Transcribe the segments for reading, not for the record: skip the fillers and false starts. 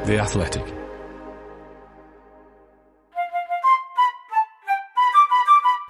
The Athletic.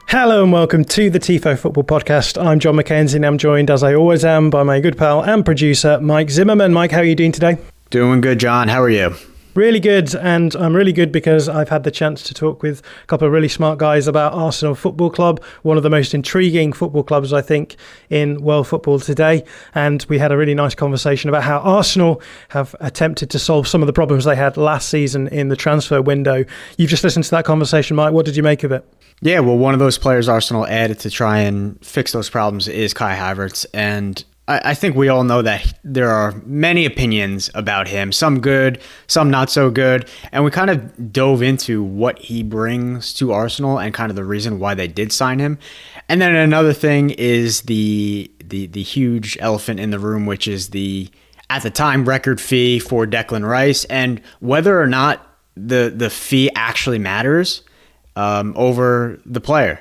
Hello and welcome to the TIFO Football Podcast. I'm John Mackenzie and I'm joined, as I always am, by my good pal and producer, Mike Zimmerman. Mike, how are you doing today? Doing good, John. How are you? Really good, and I'm really good because I've had the chance to talk with a couple of really smart guys about Arsenal Football Club, one of the most intriguing football clubs, I think, in world football today. And we had a really nice conversation about how Arsenal have attempted to solve some of the problems they had last season in the transfer window. You've just listened to that conversation, Mike. What did you make of it? Yeah, well, one of those players Arsenal added to try and fix those problems is Kai Havertz, and I think we all know that there are many opinions about him, some good, some not so good, and we kind of dove into what he brings to Arsenal and kind of the reason why they did sign him. And then another thing is the huge elephant in the room, which is the, at the time, record fee for Declan Rice, and whether or not the fee actually matters over the player.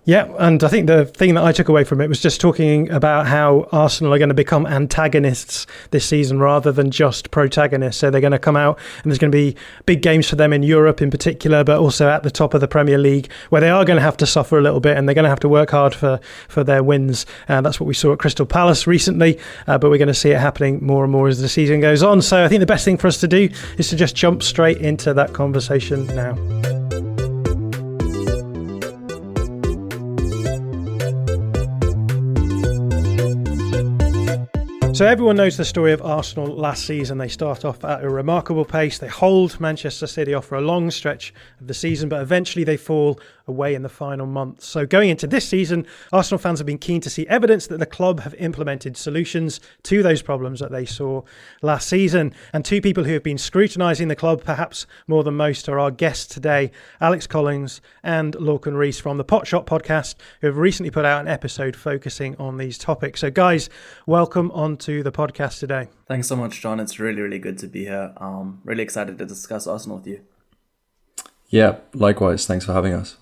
Yeah, and I think the thing that I took away from it was just talking about how Arsenal are going to become antagonists this season rather than just protagonists. So they're going to come out and there's going to be big games for them in Europe in particular, but also at the top of the Premier League, where they are going to have to suffer a little bit and they're going to have to work hard for their wins. That's what we saw at Crystal Palace recently, but we're going to see it happening more and more as the season goes on. So I think the best thing for us to do is to just jump straight into that conversation now. So everyone knows the story of Arsenal last season. They start off at a remarkable pace. They hold Manchester City off for a long stretch of the season, but eventually they fall away in the final months. So going into this season, Arsenal fans have been keen to see evidence that the club have implemented solutions to those problems that they saw last season. And two people who have been scrutinising the club perhaps more than most are our guests today, Alex Collins and Lorcan Rees from the Potshot podcast, who have recently put out an episode focusing on these topics. So guys, welcome onto the podcast today. Thanks so much, John. It's really, really good to be here. Really excited to discuss Arsenal with you. Yeah, likewise. Thanks for having us.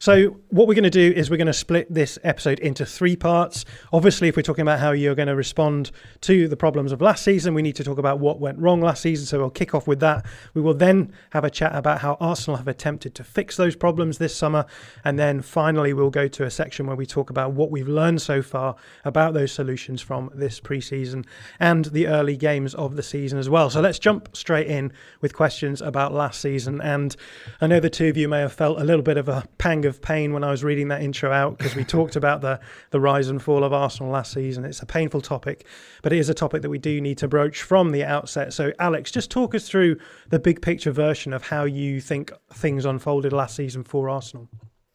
So what we're going to do is we're going to split this episode into three parts. Obviously, if we're talking about how you're going to respond to the problems of last season, we need to talk about what went wrong last season. So we'll kick off with that. We will then have a chat about how Arsenal have attempted to fix those problems this summer. And then finally, we'll go to a section where we talk about what we've learned so far about those solutions from this pre-season and the early games of the season as well. So let's jump straight in with questions about last season. And I know the two of you may have felt a little bit of a pang of pain when I was reading that intro out, because we talked about the rise and fall of Arsenal last season. It's a painful topic, but it is a topic that we do need to broach from the outset. So Alex, just talk us through the big picture version of how you think things unfolded last season for Arsenal.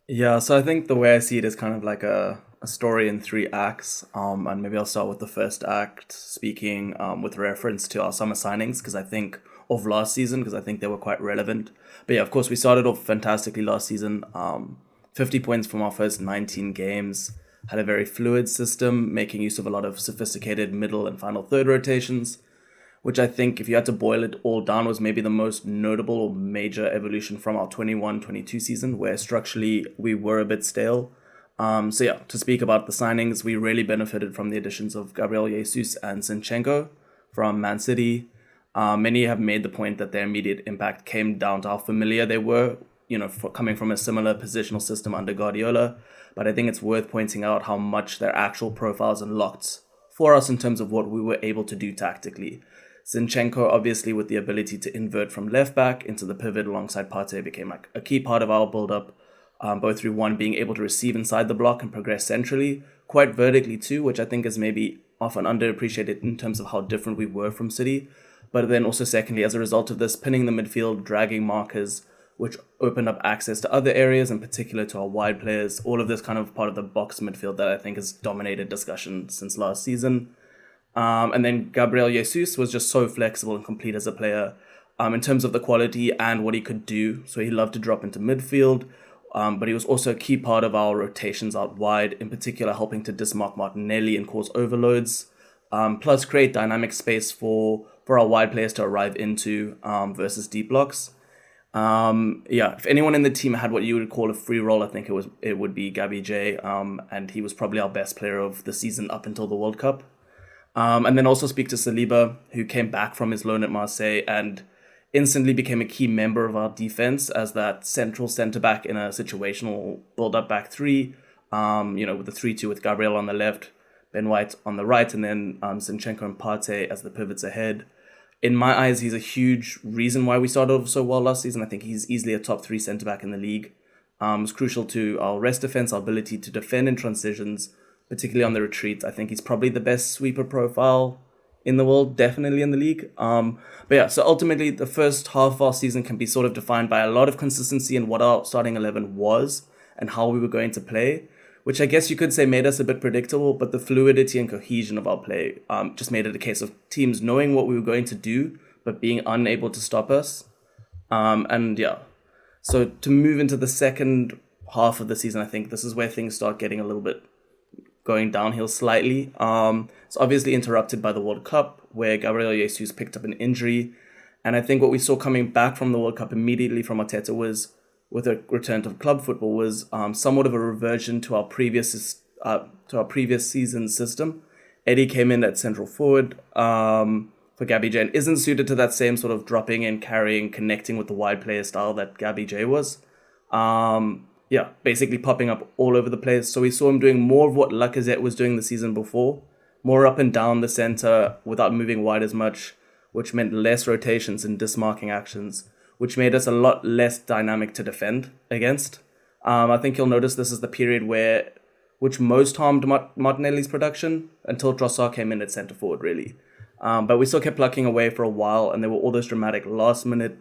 Yeah, so I think the way I see it is kind of like a story in three acts, and maybe I'll start with the first act, speaking with reference to our summer signings, because I think of last season, because I think they were quite relevant. But yeah, of course, we started off fantastically last season. 50 points from our first 19 games, had a very fluid system, making use of a lot of sophisticated middle and final third rotations, which I think, if you had to boil it all down, was maybe the most notable or major evolution from our 21-22 season, where structurally we were a bit stale. So yeah, to speak about the signings, we really benefited from the additions of Gabriel Jesus and Zinchenko from Man City. Many have made the point that their immediate impact came down to how familiar they were, coming from a similar positional system under Guardiola. But I think it's worth pointing out how much their actual profiles unlocked for us in terms of what we were able to do tactically. Zinchenko, obviously, with the ability to invert from left back into the pivot alongside Partey, became like a key part of our build-up, both through one, being able to receive inside the block and progress centrally, quite vertically too, which I think is maybe often underappreciated in terms of how different we were from City. But then also secondly, as a result of this, pinning the midfield, dragging markers, which opened up access to other areas, in particular to our wide players. All of this kind of part of the box midfield that I think has dominated discussion since last season. And then Gabriel Jesus was just so flexible and complete as a player in terms of the quality and what he could do. So he loved to drop into midfield, but he was also a key part of our rotations out wide, in particular helping to dismark Martinelli and cause overloads, plus create dynamic space for our wide players to arrive into versus deep blocks. If anyone in the team had what you would call a free role, I think it would be Gabby J, and he was probably our best player of the season up until the World Cup. And then also speak to Saliba, who came back from his loan at Marseille and instantly became a key member of our defense as that central centre back in a situational build-up back three. With the 3-2 with Gabriel on the left, Ben White on the right, and then Zinchenko and Partey as the pivots ahead. In my eyes, he's a huge reason why we started off so well last season. I think he's easily a top 3 centre-back in the league. It's crucial to our rest defence, our ability to defend in transitions, particularly on the retreat. I think he's probably the best sweeper profile in the world, definitely in the league. So ultimately, the first half of our season can be sort of defined by a lot of consistency in what our starting 11 was and how we were going to play, which I guess you could say made us a bit predictable, but the fluidity and cohesion of our play just made it a case of teams knowing what we were going to do, but being unable to stop us. So to move into the second half of the season, I think this is where things start getting a little bit going downhill slightly. It's obviously interrupted by the World Cup, where Gabriel Jesus picked up an injury. And I think what we saw coming back from the World Cup immediately from Arteta was, with a return to club football, was somewhat of a reversion to our previous season system. Eddie came in at central forward for Gabby J, and isn't suited to that same sort of dropping in, carrying, connecting with the wide player style that Gabby J was. Basically popping up all over the place. So we saw him doing more of what Lacazette was doing the season before, more up and down the centre without moving wide as much, which meant less rotations and dismarking actions, which made us a lot less dynamic to defend against. I think you'll notice this is the period which most harmed Martinelli's production until Trossard came in at centre forward, really. But we still kept plucking away for a while, and there were all those dramatic last-minute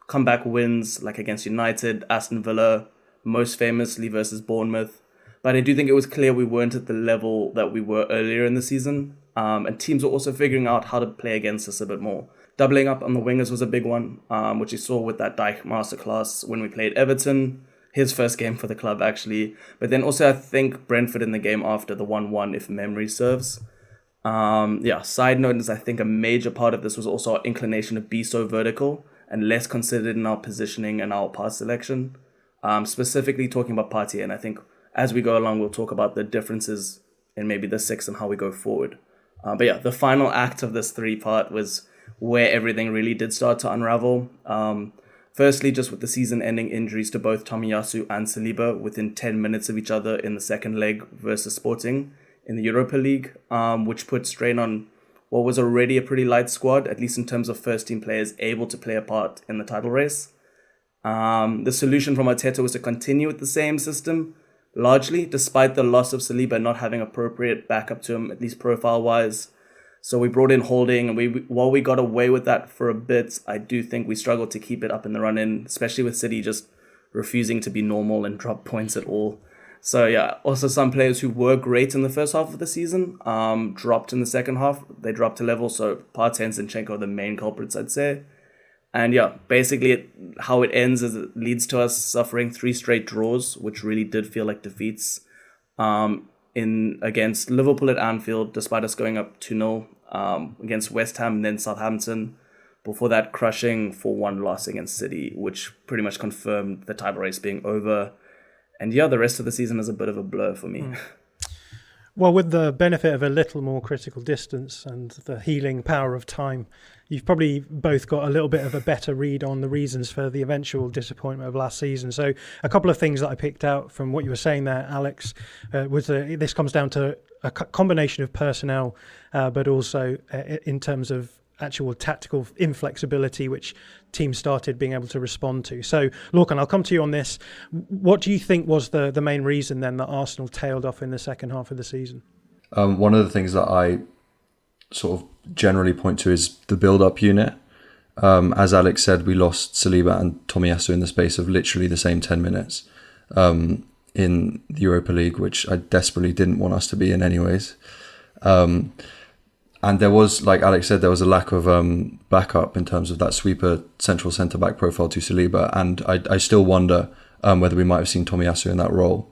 comeback wins, like against United, Aston Villa, most famously versus Bournemouth. But I do think it was clear we weren't at the level that we were earlier in the season, and teams were also figuring out how to play against us a bit more. Doubling up on the wingers was a big one, which you saw with that Dijk masterclass when we played Everton, his first game for the club actually. But then also I think Brentford in the game after, the 1-1 if memory serves. Side note is I think a major part of this was also our inclination to be so vertical and less considered in our positioning and our pass selection. Specifically talking about Partey, and I think as we go along we'll talk about the differences in maybe the six and how we go forward. The final act of this 3-part was where everything really did start to unravel. Firstly, just with the season-ending injuries to both Tomiyasu and Saliba within 10 minutes of each other in the second leg versus Sporting in the Europa League, which put strain on what was already a pretty light squad, at least in terms of first-team players able to play a part in the title race. The solution from Arteta was to continue with the same system, largely, despite the loss of Saliba not having appropriate backup to him, at least profile-wise. So we brought in Holding, and while we got away with that for a bit, I do think we struggled to keep it up in the run-in, especially with City just refusing to be normal and drop points at all. So also some players who were great in the first half of the season dropped in the second half. They dropped to level, so Partey and Zinchenko are the main culprits, I'd say. And basically how it ends is it leads to us suffering 3 straight draws, which really did feel like defeats. Against Liverpool at Anfield, despite us going up 2-0, against West Ham and then Southampton, before that crushing 4-1 loss against City, which pretty much confirmed the title race being over. And the rest of the season is a bit of a blur for me. Well, with the benefit of a little more critical distance and the healing power of time, you've probably both got a little bit of a better read on the reasons for the eventual disappointment of last season. So a couple of things that I picked out from what you were saying there, Alex, was this comes down to a combination of personnel, but also in terms of actual tactical inflexibility, which teams started being able to respond to. So, Lorcan, I'll come to you on this. What do you think was the main reason then that Arsenal tailed off in the second half of the season? One of the things that I sort of generally point to is the build-up unit. As Alex said, we lost Saliba and Tomiyasu in the space of literally the same 10 minutes in the Europa League, which I desperately didn't want us to be in anyways. And there was, like Alex said, there was a lack of backup in terms of that sweeper central centre-back profile to Saliba. And I still wonder whether we might have seen Tomiyasu in that role.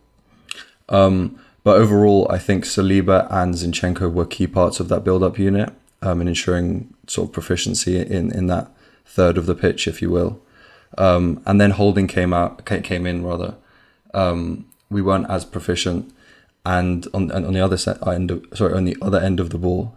But overall, I think Saliba and Zinchenko were key parts of that build-up unit in ensuring sort of proficiency in that third of the pitch, if you will. And then Holding came in. We weren't as proficient. And on the other end of the ball,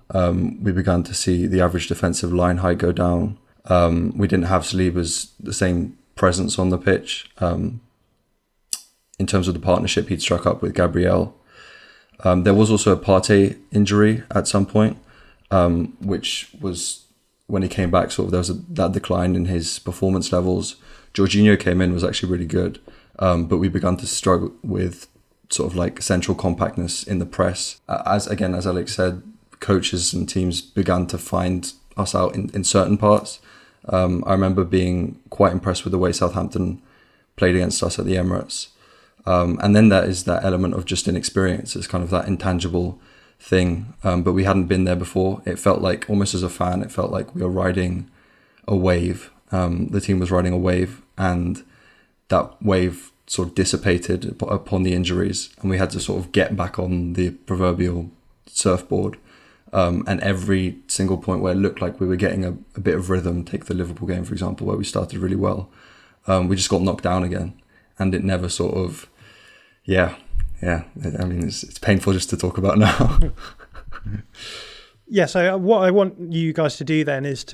we began to see the average defensive line height go down. We didn't have Saliba's the same presence on the pitch. In terms of the partnership he'd struck up with Gabriel. There was also a Partey injury at some point, which was when he came back, sort of there was that decline in his performance levels. Jorginho came in, was actually really good, but we began to struggle with sort of like central compactness in the press. As Alex said, coaches and teams began to find us out in certain parts. I remember being quite impressed with the way Southampton played against us at the Emirates. And then that is that element of just inexperience. It's kind of that intangible thing. But we hadn't been there before. It felt like, almost as a fan, it felt like we were riding a wave. The team was riding a wave, and that wave sort of dissipated upon the injuries, and we had to sort of get back on the proverbial surfboard. And every single point where it looked like we were getting a bit of rhythm, take the Liverpool game, for example, where we started really well, we just got knocked down again. And it never sort of, I mean, it's painful just to talk about now. Yeah, so what I want you guys to do then is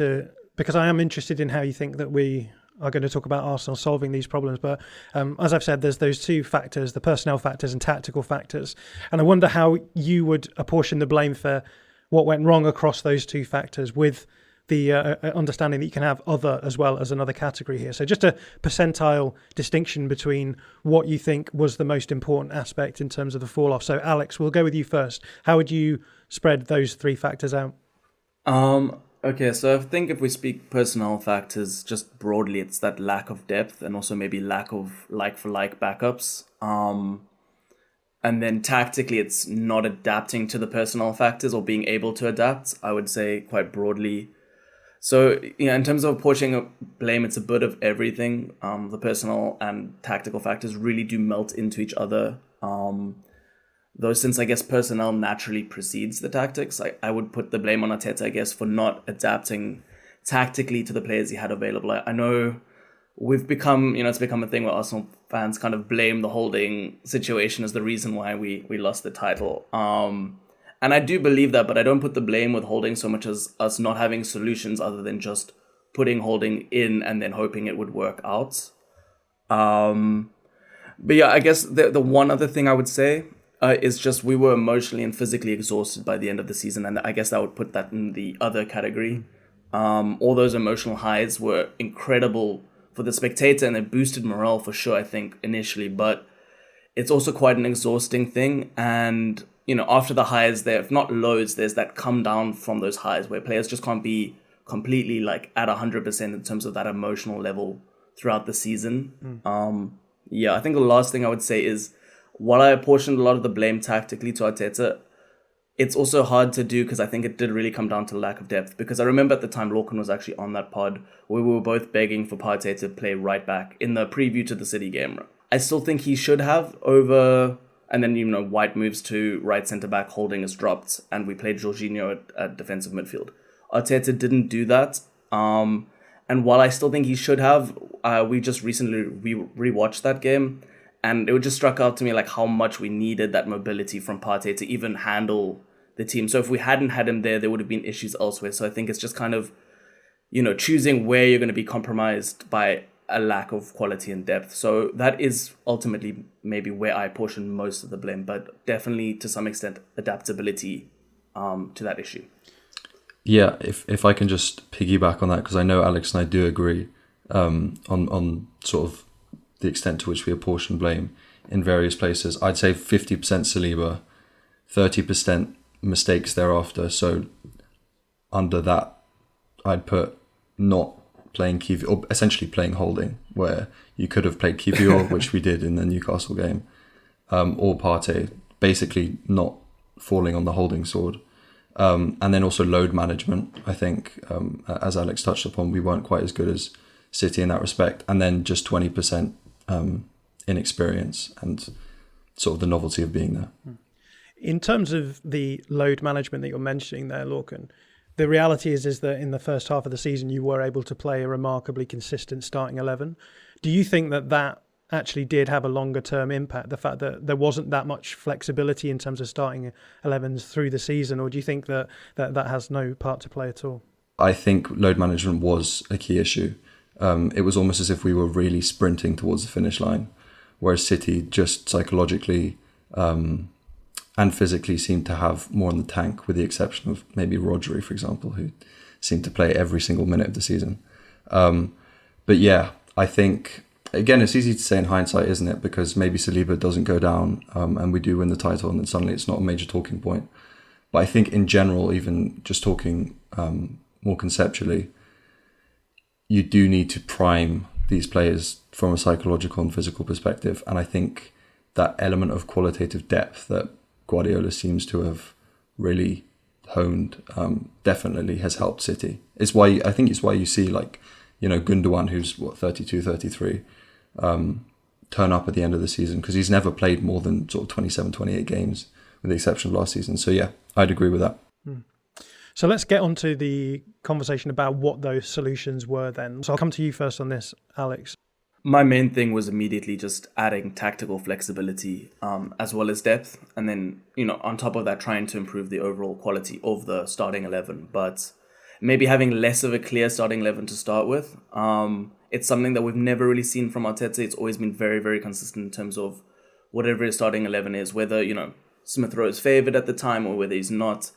because I am interested in how you think that we are going to talk about Arsenal solving these problems. But as I've said, there's those two factors, the personnel factors and tactical factors. And I wonder how you would apportion the blame for what went wrong across those two factors, with the understanding that you can have other as well as another category here. So just a percentile distinction between what you think was the most important aspect in terms of the fall off. So Alex, we'll go with you first. How would you spread those three factors out? Okay, so I think if we speak personnel factors, just broadly, it's that lack of depth and also maybe lack of like-for-like backups. And then tactically, it's not adapting to the personnel factors or being able to adapt, I would say quite broadly. So, in terms of apportioning blame, it's a bit of everything. The personal and tactical factors really do melt into each other. Though since I guess personnel naturally precedes the tactics, I would put the blame on Arteta, I guess, for not adapting tactically to the players he had available. I know we've become, it's become a thing where Arsenal fans kind of blame the Holding situation as the reason why we lost the title. And I do believe that, but I don't put the blame with Holding so much as us not having solutions other than just putting Holding in and then hoping it would work out. But yeah, I guess the one other thing I would say is just we were emotionally and physically exhausted by the end of the season, and I guess I would put that in the other category. All those emotional highs were incredible for the spectator, and it boosted morale for sure, I think, initially, but it's also quite an exhausting thing. And after the highs, there, if not lows, there's that come down from those highs where players just can't be completely like at 100% in terms of that emotional level throughout the season. I think the last thing I would say is, while I apportioned a lot of the blame tactically to Arteta, it's also hard to do because I think it did really come down to lack of depth. Because I remember at the time Lorcan was actually on that pod where we were both begging for Partey to play right back in the preview to the City game. I still think he should have over... And then, White moves to right centre-back, Holding is dropped, and we played Jorginho at defensive midfield. Arteta didn't do that. And while I still think he should have, we just recently rewatched that game, and it just struck out to me like how much we needed that mobility from Partey to even handle the team. So if we hadn't had him there would have been issues elsewhere. So I think it's just kind of, choosing where you're going to be compromised by a lack of quality and depth. So that is ultimately maybe where I portion most of the blame, but definitely to some extent adaptability to that issue. Yeah, if I can just piggyback on that, because I know Alex and I do agree on sort of the extent to which we apportion blame in various places. I'd say 50% Saliba, 30% mistakes thereafter. So under that, I'd put not playing Kiwior, or essentially playing Holding, where you could have played Kiwior, which we did in the Newcastle game, or Partey, basically not falling on the Holding sword. And then also load management. I think, as Alex touched upon, we weren't quite as good as City in that respect. And then just 20% inexperience and sort of the novelty of being there. In terms of the load management that you're mentioning there, Lorcan, the reality is that in the first half of the season, you were able to play a remarkably consistent starting 11. Do you think that actually did have a longer term impact, the fact that there wasn't that much flexibility in terms of starting 11s through the season, or do you think that has no part to play at all? I think load management was a key issue. It was almost as if we were really sprinting towards the finish line, whereas City just psychologically and physically seemed to have more in the tank, with the exception of maybe Rodri, for example, who seemed to play every single minute of the season. But yeah, I think, again, it's easy to say in hindsight, isn't it? Because maybe Saliba doesn't go down and we do win the title, and then suddenly it's not a major talking point. But I think in general, even just talking more conceptually, you do need to prime these players from a psychological and physical perspective. And I think that element of qualitative depth that Guardiola seems to have really honed definitely has helped City. It's why I think it's why you see, like, you know, Gundogan, who's 32, 33, turn up at the end of the season, because he's never played more than sort of 27, 28 games, with the exception of last season. So yeah, I'd agree with that. So let's get on to the conversation about what those solutions were then. So I'll come to you first on this, Alex. My main thing was immediately just adding tactical flexibility as well as depth. And then, you know, on top of that, trying to improve the overall quality of the starting 11. But maybe having less of a clear starting 11 to start with. It's something that we've never really seen from Arteta. It's always been very, very consistent in terms of whatever his starting 11 is, whether, you know, Smith Rowe is favoured at the time or whether he's not.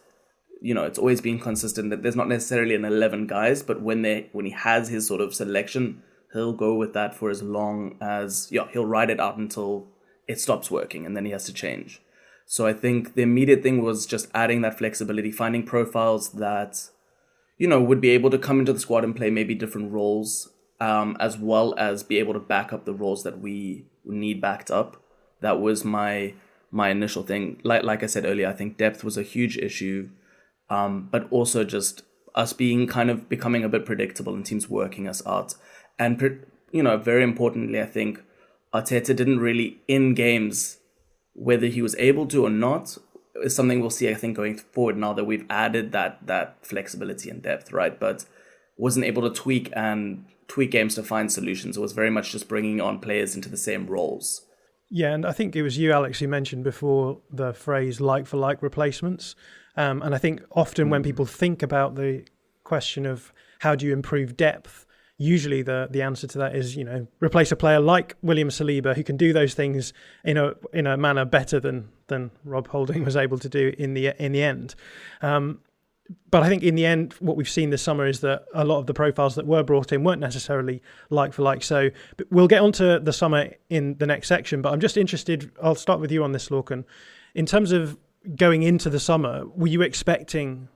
You know, it's always been consistent that there's not necessarily an 11 guys, but when he has his sort of selection, he'll go with that for as long as, he'll ride it out until it stops working and then he has to change. So I think the immediate thing was just adding that flexibility, finding profiles that, you know, would be able to come into the squad and play maybe different roles, as well as be able to back up the roles that we need backed up. That was my initial thing. Like I said earlier, I think depth was a huge issue. But also just us becoming a bit predictable and teams working us out. And, you know, very importantly, I think Arteta didn't really, in games, whether he was able to or not, is something we'll see, I think, going forward now that we've added that flexibility and depth, right? But wasn't able to tweak games to find solutions. It was very much just bringing on players into the same roles. Yeah, and I think it was you, Alex, who mentioned before the phrase like-for-like replacements. And I think often when people think about the question of how do you improve depth, usually the answer to that is, you know, replace a player like William Saliba, who can do those things in a manner better than Rob Holding was able to do in the end. But I think in the end, what we've seen this summer is that a lot of the profiles that were brought in weren't necessarily like for like. So we'll get onto the summer in the next section, but I'm just interested, I'll start with you on this, Lorcan. In terms of going into the summer, were you expecting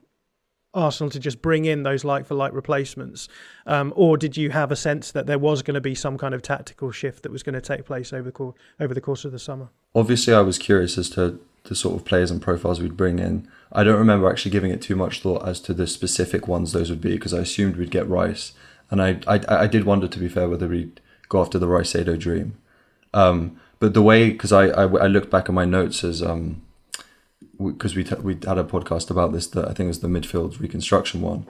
Arsenal to just bring in those like-for-like replacements? Or did you have a sense that there was going to be some kind of tactical shift that was going to take place over the course of the summer? Obviously, I was curious as to the sort of players and profiles we'd bring in. I don't remember actually giving it too much thought as to the specific ones those would be, because I assumed we'd get Rice. And I did wonder, to be fair, whether we'd go after the Rice-Sado dream. But the way, because I looked back at my notes as... because we had a podcast about this, that I think it was the midfield reconstruction one,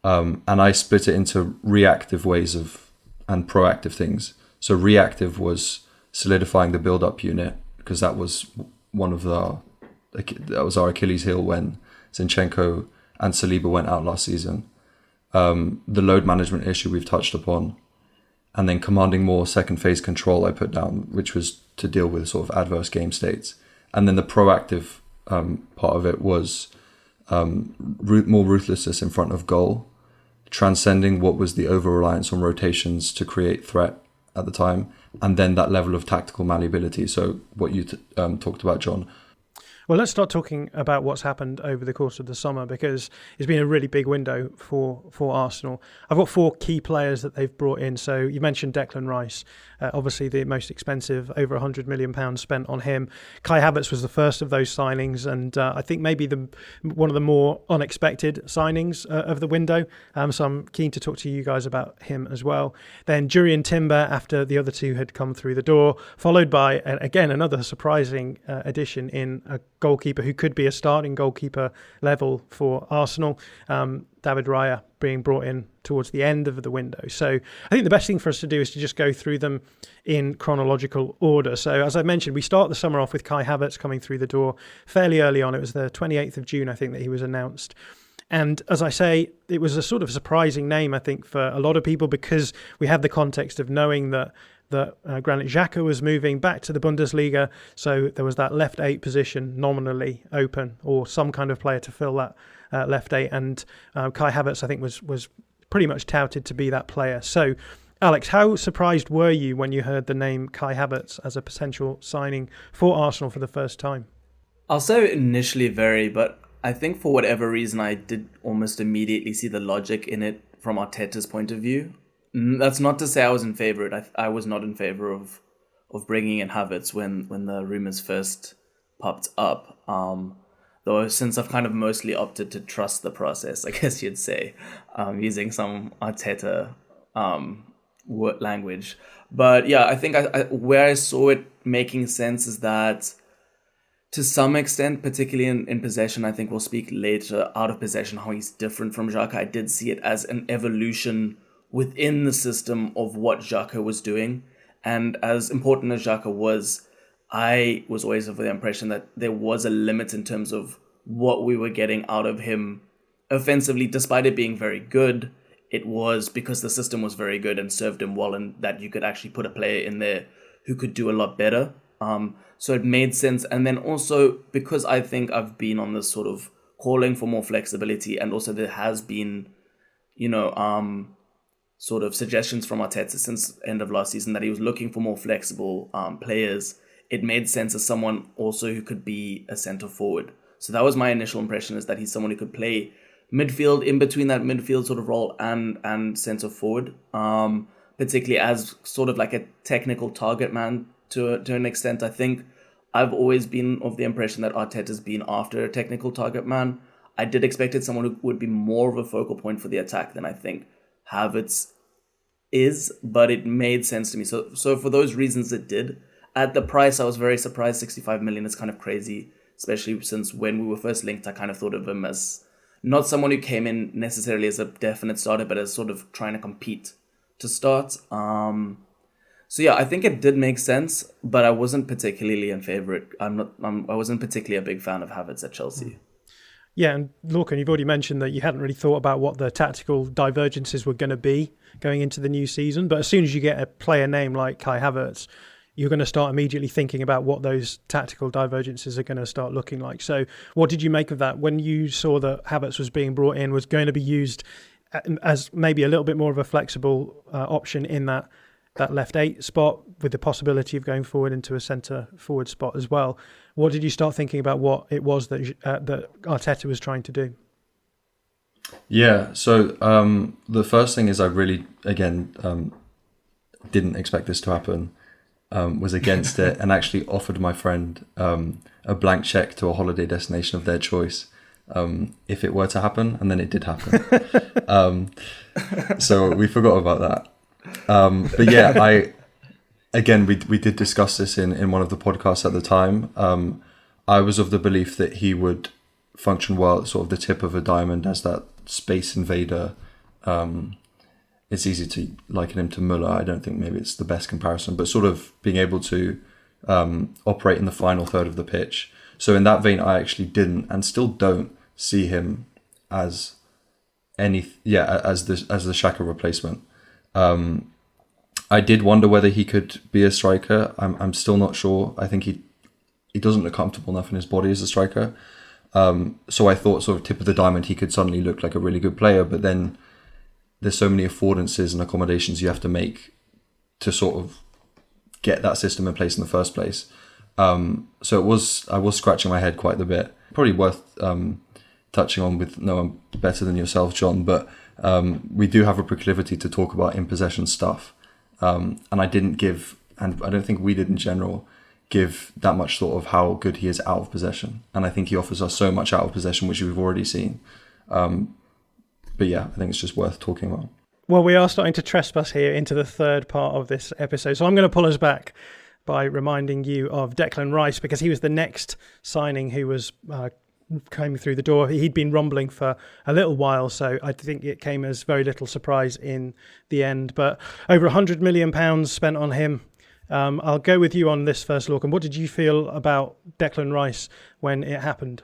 and I split it into reactive ways and proactive things. So reactive was solidifying the build-up unit, because that was our Achilles heel when Zinchenko and Saliba went out last season. The load management issue we've touched upon, and then commanding more second phase control I put down, which was to deal with sort of adverse game states, and then the proactive part of it was more ruthlessness in front of goal, transcending what was the over-reliance on rotations to create threat at the time, and then that level of tactical malleability. So what you talked about, John. Well, let's start talking about what's happened over the course of the summer, because it's been a really big window for Arsenal. I've got 4 key players that they've brought in. So you mentioned Declan Rice, obviously the most expensive, over £100 million spent on him. Kai Havertz was the first of those signings, and I think maybe one of the more unexpected signings of the window. So I'm keen to talk to you guys about him as well. Then Jurrien Timber, after the other 2 had come through the door, followed by, again, another surprising addition in a goalkeeper who could be a starting goalkeeper level for Arsenal, David Raya, being brought in towards the end of the window. So I think the best thing for us to do is to just go through them in chronological order. So as I mentioned, we start the summer off with Kai Havertz coming through the door fairly early on. It was the 28th of June, I think, that he was announced. And as I say, it was a sort of surprising name, I think, for a lot of people, because we have the context of knowing that Granit Xhaka was moving back to the Bundesliga, so there was that left 8 position nominally open, or some kind of player to fill that left 8, and Kai Havertz, I think, was pretty much touted to be that player. So, Alex, how surprised were you when you heard the name Kai Havertz as a potential signing for Arsenal for the first time? I'll say initially very, but I think for whatever reason I did almost immediately see the logic in it from Arteta's point of view. That's not to say I was in favour. I was not in favour of bringing in Havertz when the rumours first popped up. Though since I've kind of mostly opted to trust the process, I guess you'd say, using some Arteta word language. But yeah, I think where I saw it making sense is that to some extent, particularly in possession, I think we'll speak later, out of possession, how he's different from Xhaka. I did see it as an evolution within the system of what Xhaka was doing. And as important as Xhaka was, I was always of the impression that there was a limit in terms of what we were getting out of him offensively. Despite it being very good, it was because the system was very good and served him well, and that you could actually put a player in there who could do a lot better. So it made sense. And then also because I think I've been on this sort of calling for more flexibility, and also there has been, sort of suggestions from Arteta since end of last season that he was looking for more flexible players. It made sense as someone also who could be a centre forward. So that was my initial impression, is that he's someone who could play midfield, in between that midfield sort of role and centre forward, particularly as sort of like a technical target man to an extent. I think I've always been of the impression that Arteta's been after a technical target man. I did expect someone who would be more of a focal point for the attack than I think Havertz is, but it made sense to me. So for those reasons it did. At the price, I was very surprised. 65 million is kind of crazy, especially since when we were first linked, I kind of thought of him as not someone who came in necessarily as a definite starter, but as sort of trying to compete to start. So yeah, I think it did make sense, but I wasn't particularly in favour. I wasn't particularly a big fan of Havertz at Chelsea. Yeah, and Lorcan, you've already mentioned that you hadn't really thought about what the tactical divergences were going to be going into the new season. But as soon as you get a player name like Kai Havertz, you're going to start immediately thinking about what those tactical divergences are going to start looking like. So what did you make of that when you saw that Havertz was being brought in, was going to be used as maybe a little bit more of a flexible option in that left 8 spot, with the possibility of going forward into a centre forward spot as well? What did you start thinking about what it was that Arteta was trying to do? Yeah, so the first thing is I really, again, didn't expect this to happen, was against it, and actually offered my friend a blank cheque to a holiday destination of their choice if it were to happen, and then it did happen. So we forgot about that. But yeah, we did discuss this in one of the podcasts at the time. I was of the belief that he would function well at sort of the tip of a diamond as that space invader. It's easy to liken him to Müller. I don't think maybe it's the best comparison, but sort of being able to operate in the final third of the pitch. So in that vein, I actually didn't and still don't see him as as the Xhaka replacement. I did wonder whether he could be a striker. I'm still not sure. I think he doesn't look comfortable enough in his body as a striker. So I thought sort of tip of the diamond, he could suddenly look like a really good player, but then there's so many affordances and accommodations you have to make to sort of get that system in place in the first place. So I was scratching my head quite a bit. Probably worth touching on with no one better than yourself, John, but we do have a proclivity to talk about in possession stuff. And I didn't give, and I don't think we did in general, give that much thought of how good he is out of possession. And I think he offers us so much out of possession, which we've already seen. But yeah, I think it's just worth talking about. Well, we are starting to trespass here into the third part of this episode. So I'm going to pull us back by reminding you of Declan Rice, because he was the next signing who was came through the door. He'd been rumbling for a little while, so I think it came as very little surprise in the end. But over £100 million spent on him. I'll go with you on this first, Lorcan. What did you feel about Declan Rice when it happened?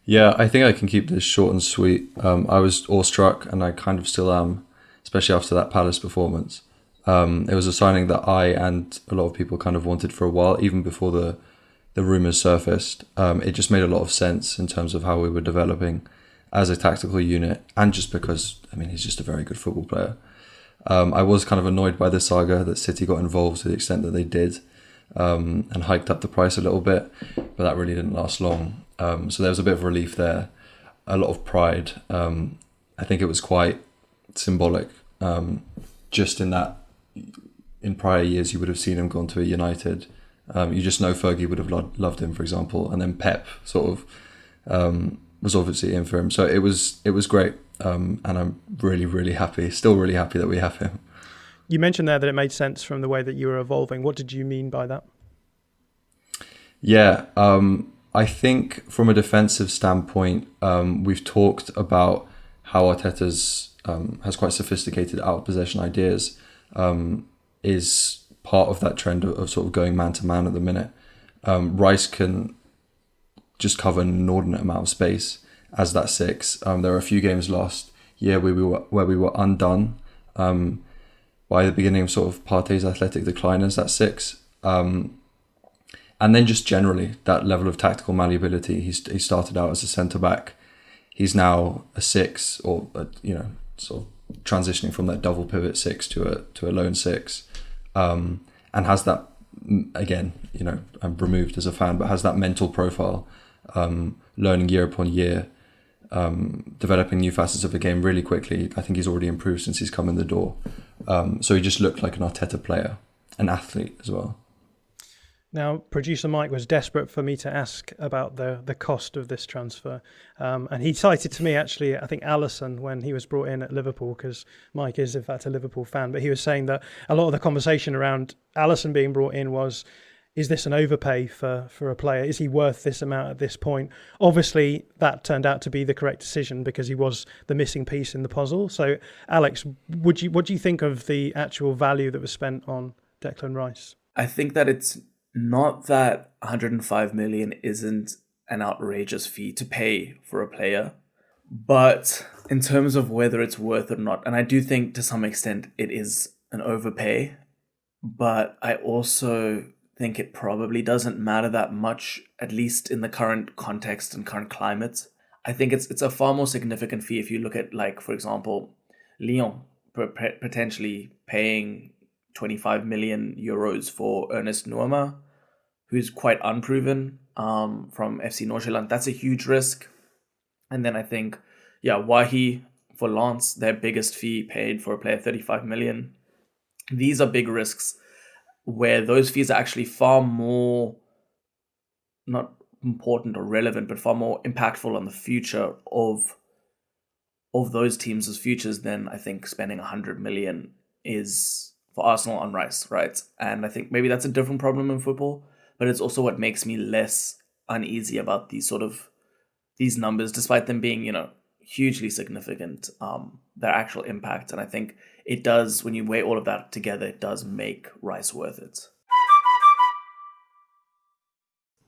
Yeah, I think I can keep this short and sweet. I was awestruck, and I kind of still am, especially after that Palace performance. It was a signing that I and a lot of people kind of wanted for a while, even before the rumours surfaced. It just made a lot of sense in terms of how we were developing as a tactical unit, and just because, I mean, he's just a very good football player. I was kind of annoyed by the saga that City got involved to the extent that they did, and hiked up the price a little bit, but that really didn't last long. So there was a bit of relief there, a lot of pride. I think it was quite symbolic, just in that in prior years you would have seen him gone to a United. You just know Fergie would have loved him, for example, and then Pep sort of was obviously in for him. So it was great, and I'm really happy, still really happy that we have him. You mentioned there that it made sense from the way that you were evolving. What did you mean by that? Yeah, I think from a defensive standpoint, we've talked about how Arteta's has quite sophisticated out of possession ideas, is part of that trend of sort of going man to man at the minute. Rice can just cover an inordinate amount of space as that six. There are a few games last year where we were undone by the beginning of sort of Partey's athletic decline as that six. And then just generally that level of tactical malleability. He started out as a centre back. He's now a six, or sort of transitioning from that double pivot six to a lone six, and has that, again, I'm removed as a fan, but has that mental profile, learning year upon year, developing new facets of the game really quickly. I think he's already improved since he's come in the door. So he just looked like an Arteta player, an athlete as well. Now, producer Mike was desperate for me to ask about the cost of this transfer. And he cited to me, actually, I think Alisson, when he was brought in at Liverpool, because Mike is, in fact, a Liverpool fan. But he was saying that a lot of the conversation around Alisson being brought in was, is this an overpay for a player? Is he worth this amount at this point? Obviously, that turned out to be the correct decision because he was the missing piece in the puzzle. So, Alex, what do you think of the actual value that was spent on Declan Rice? I think that it's not that 105 million isn't an outrageous fee to pay for a player, but in terms of whether it's worth it or not, and I do think to some extent it is an overpay, but I also think it probably doesn't matter that much, at least in the current context and current climate. I think it's a far more significant fee if you look at, like, for example, Lyon potentially paying 25 million euros for Ernest Nuama, who's quite unproven, from FC Nordsjælland. That's a huge risk. And then I think, Wahi for Lens, their biggest fee paid for a player, 35 million. These are big risks where those fees are actually far more, not important or relevant, but far more impactful on the future of those teams' futures than I think spending 100 million is for Arsenal on Rice, right? And I think maybe that's a different problem in football, but it's also what makes me less uneasy about these numbers, despite them being, hugely significant, their actual impact. And I think it does, when you weigh all of that together, it does make Rice worth it.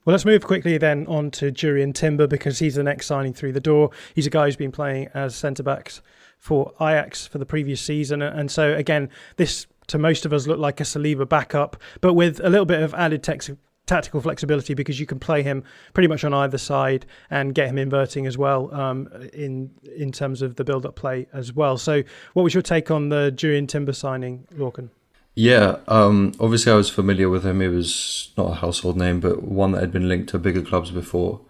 Well, let's move quickly then on to Jurrien Timber, because he's the next signing through the door. He's a guy who's been playing as centre-backs for Ajax for the previous season. And so, again, this, to most of us, looked like a Saliba backup, but with a little bit of added tactical flexibility, because you can play him pretty much on either side and get him inverting as well, in terms of the build-up play as well. So what was your take on the Jurrien Timber signing, Lorcan? Yeah, obviously I was familiar with him. He was not a household name, but one that had been linked to bigger clubs before.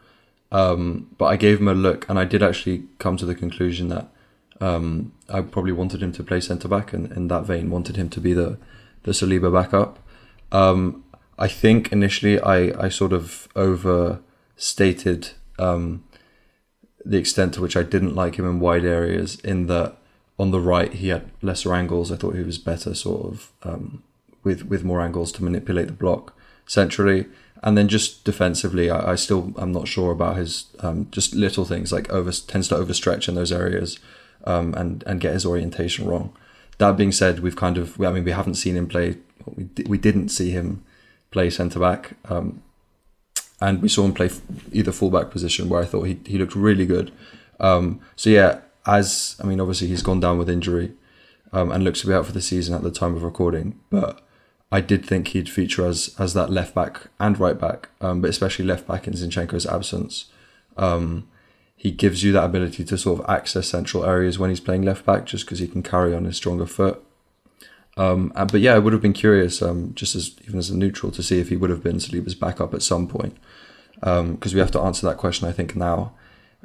But I gave him a look, and I did actually come to the conclusion that I probably wanted him to play centre-back, and in that vein wanted him to be the Saliba backup. I think initially I sort of overstated the extent to which I didn't like him in wide areas, in that on the right he had lesser angles. I thought he was better sort of with more angles to manipulate the block centrally. And then just defensively, I'm not sure about his just little things like tends to overstretch in those areas, and get his orientation wrong. That being said, we haven't seen him play. We didn't see him play centre back and we saw him play either fullback position where I thought he looked really good. So yeah, obviously he's gone down with injury and looks to be out for the season at the time of recording, but I did think he'd feature as that left back and right back, but especially left back in Zinchenko's absence. He gives you that ability to sort of access central areas when he's playing left back, just because he can carry on his stronger foot. But yeah, I would have been curious, even as a neutral, to see if he would have been Saliba's backup at some point, because we have to answer that question, I think, now,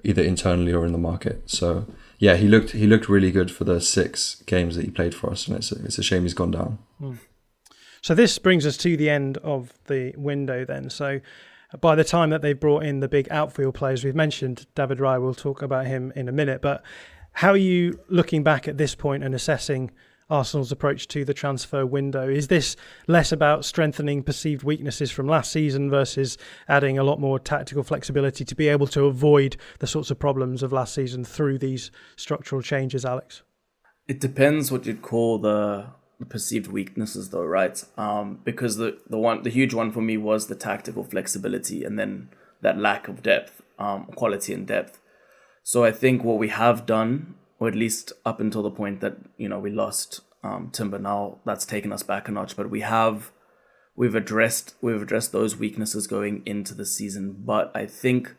either internally or in the market. So yeah, he looked really good for the 6 games that he played for us, and it's a shame he's gone down. So this brings us to the end of the window then. So by the time that they've brought in the big outfield players, we've mentioned David Raya, we'll talk about him in a minute, but how are you looking back at this point and assessing Arsenal's approach to the transfer window? Is this less about strengthening perceived weaknesses from last season versus adding a lot more tactical flexibility to be able to avoid the sorts of problems of last season through these structural changes, Alex? It depends what you'd call the perceived weaknesses, though, right? Because the huge one for me was the tactical flexibility, and then that lack of depth, quality and depth. So I think what we have done, or at least up until the point that we lost Timber, now that's taken us back a notch, but we've addressed those weaknesses going into the season. But I think,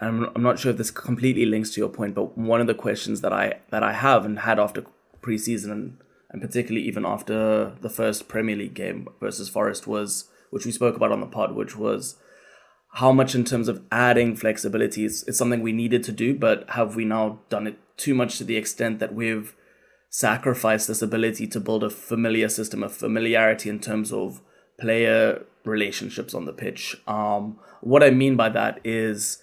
I'm not sure if this completely links to your point, but one of the questions that I have and had after preseason, and particularly even after the first Premier League game versus Forest, was, which we spoke about on the pod, which was how much in terms of adding flexibility is something we needed to do, but have we now done it too much to the extent that we've sacrificed this ability to build a familiar system, a familiarity in terms of player relationships on the pitch? What I mean by that is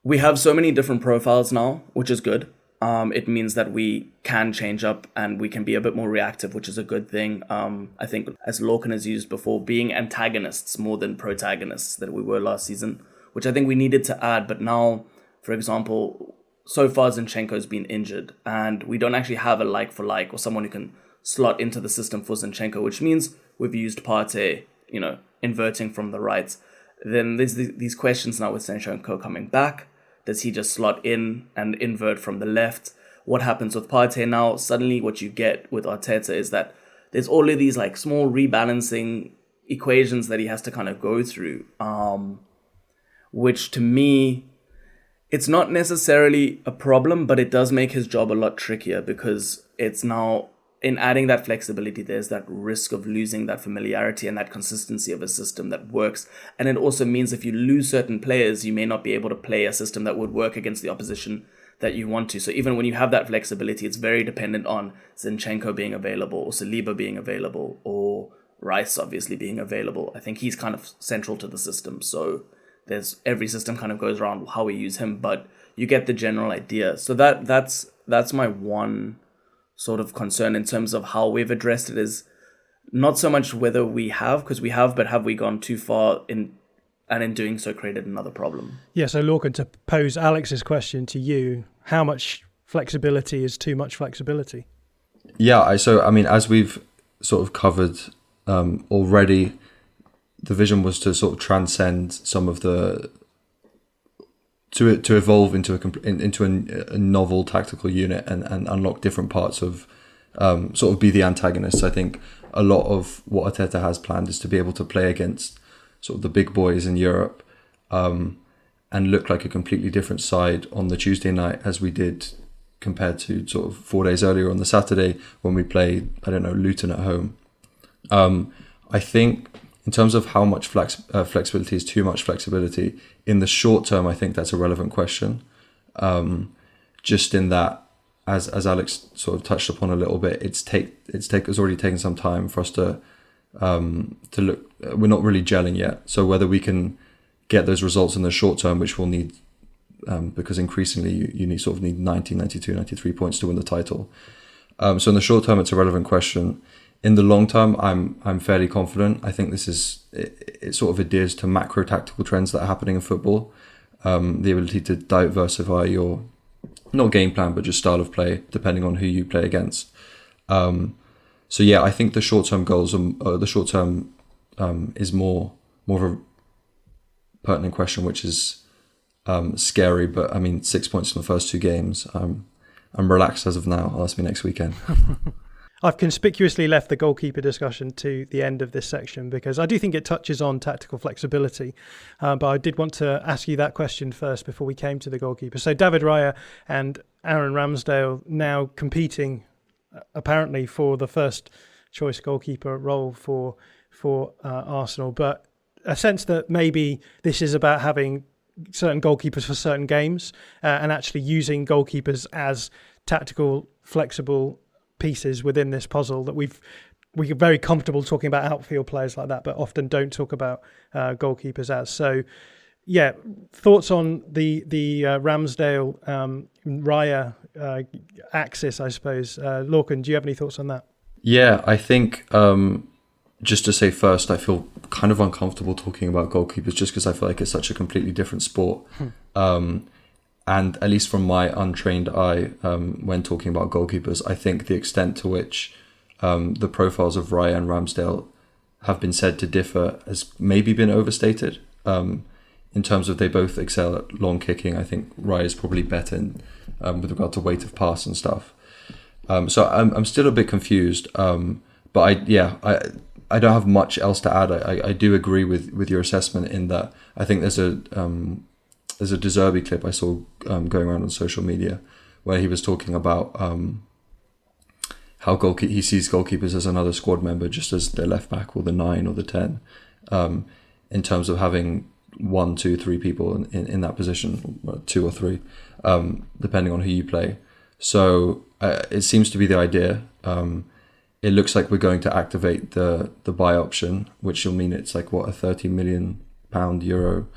we have so many different profiles now, which is good. It means that we can change up and we can be a bit more reactive, which is a good thing. I think, as Lorcan has used before, being antagonists more than protagonists that we were last season, which I think we needed to add. But now, for example, so far Zinchenko's been injured and we don't actually have a like-for-like or someone who can slot into the system for Zinchenko, which means we've used Partey, inverting from the right. Then there's these questions now with Zinchenko coming back. Does he just slot in and invert from the left? What happens with Partey now? Suddenly what you get with Arteta is that there's all of these like small rebalancing equations that he has to kind of go through, which to me, it's not necessarily a problem, but it does make his job a lot trickier, because it's now, in adding that flexibility, there's that risk of losing that familiarity and that consistency of a system that works. And it also means if you lose certain players, you may not be able to play a system that would work against the opposition that you want to. So even when you have that flexibility, it's very dependent on Zinchenko being available, or Saliba being available, or Rice obviously being available. I think he's kind of central to the system. So every system kind of goes around how we use him, but you get the general idea. So that's my one sort of concern in terms of how we've addressed it, is not so much whether we have, because we have, but have we gone too far in doing so created another problem? Yeah, so Lorcan, to pose Alex's question to you, how much flexibility is too much flexibility? Yeah, as we've sort of covered already, the vision was to sort of transcend some of to evolve into a novel tactical unit and unlock different parts of sort of be the antagonists. I think a lot of what Arteta has planned is to be able to play against sort of the big boys in Europe and look like a completely different side on the Tuesday night as we did compared to sort of 4 days earlier on the Saturday when we played, Luton at home. I think in terms of how much flexibility is too much flexibility, in the short term, I think that's a relevant question. Just in that, as Alex sort of touched upon a little bit, it's already taken some time for us to look. We're not really gelling yet. So whether we can get those results in the short term, which we'll need, because increasingly you need 90, 92, 93 points to win the title. So in the short term, it's a relevant question. In the long term, I'm fairly confident. I think this it sort of adheres to macro tactical trends that are happening in football. The ability to diversify your, not game plan, but just style of play, depending on who you play against. So yeah, I think the short term goals, is more of a pertinent question, which is scary. But I mean, 6 points from the first two games. I'm relaxed as of now. Ask me next weekend. I've conspicuously left the goalkeeper discussion to the end of this section because I do think it touches on tactical flexibility. But I did want to ask you that question first before we came to the goalkeeper. So David Raya and Aaron Ramsdale now competing apparently for the first choice goalkeeper role for Arsenal. But a sense that maybe this is about having certain goalkeepers for certain games and actually using goalkeepers as tactical, flexible pieces within this puzzle that we're very comfortable talking about outfield players like that, but often don't talk about goalkeepers as. So, yeah, thoughts on the Ramsdale Raya axis, I suppose. Lorcan, do you have any thoughts on that? Yeah, I think just to say first, I feel kind of uncomfortable talking about goalkeepers just because I feel like it's such a completely different sport. And at least from my untrained eye, when talking about goalkeepers, I think the extent to which the profiles of Raya and Ramsdale have been said to differ has maybe been overstated. In terms of they both excel at long kicking, I think Raya is probably better with regard to weight of pass and stuff. So I'm still a bit confused. But I don't have much else to add. I do agree with your assessment in that I think there's a De Zerbi clip I saw going around on social media where he was talking about how he sees goalkeepers as another squad member, just as the left back or the 9 or the 10, in terms of having 1, 2, 3 people in that position, 2 or 3, depending on who you play. So it seems to be the idea. It looks like we're going to activate the buy option, which will mean it's like a £30 million euro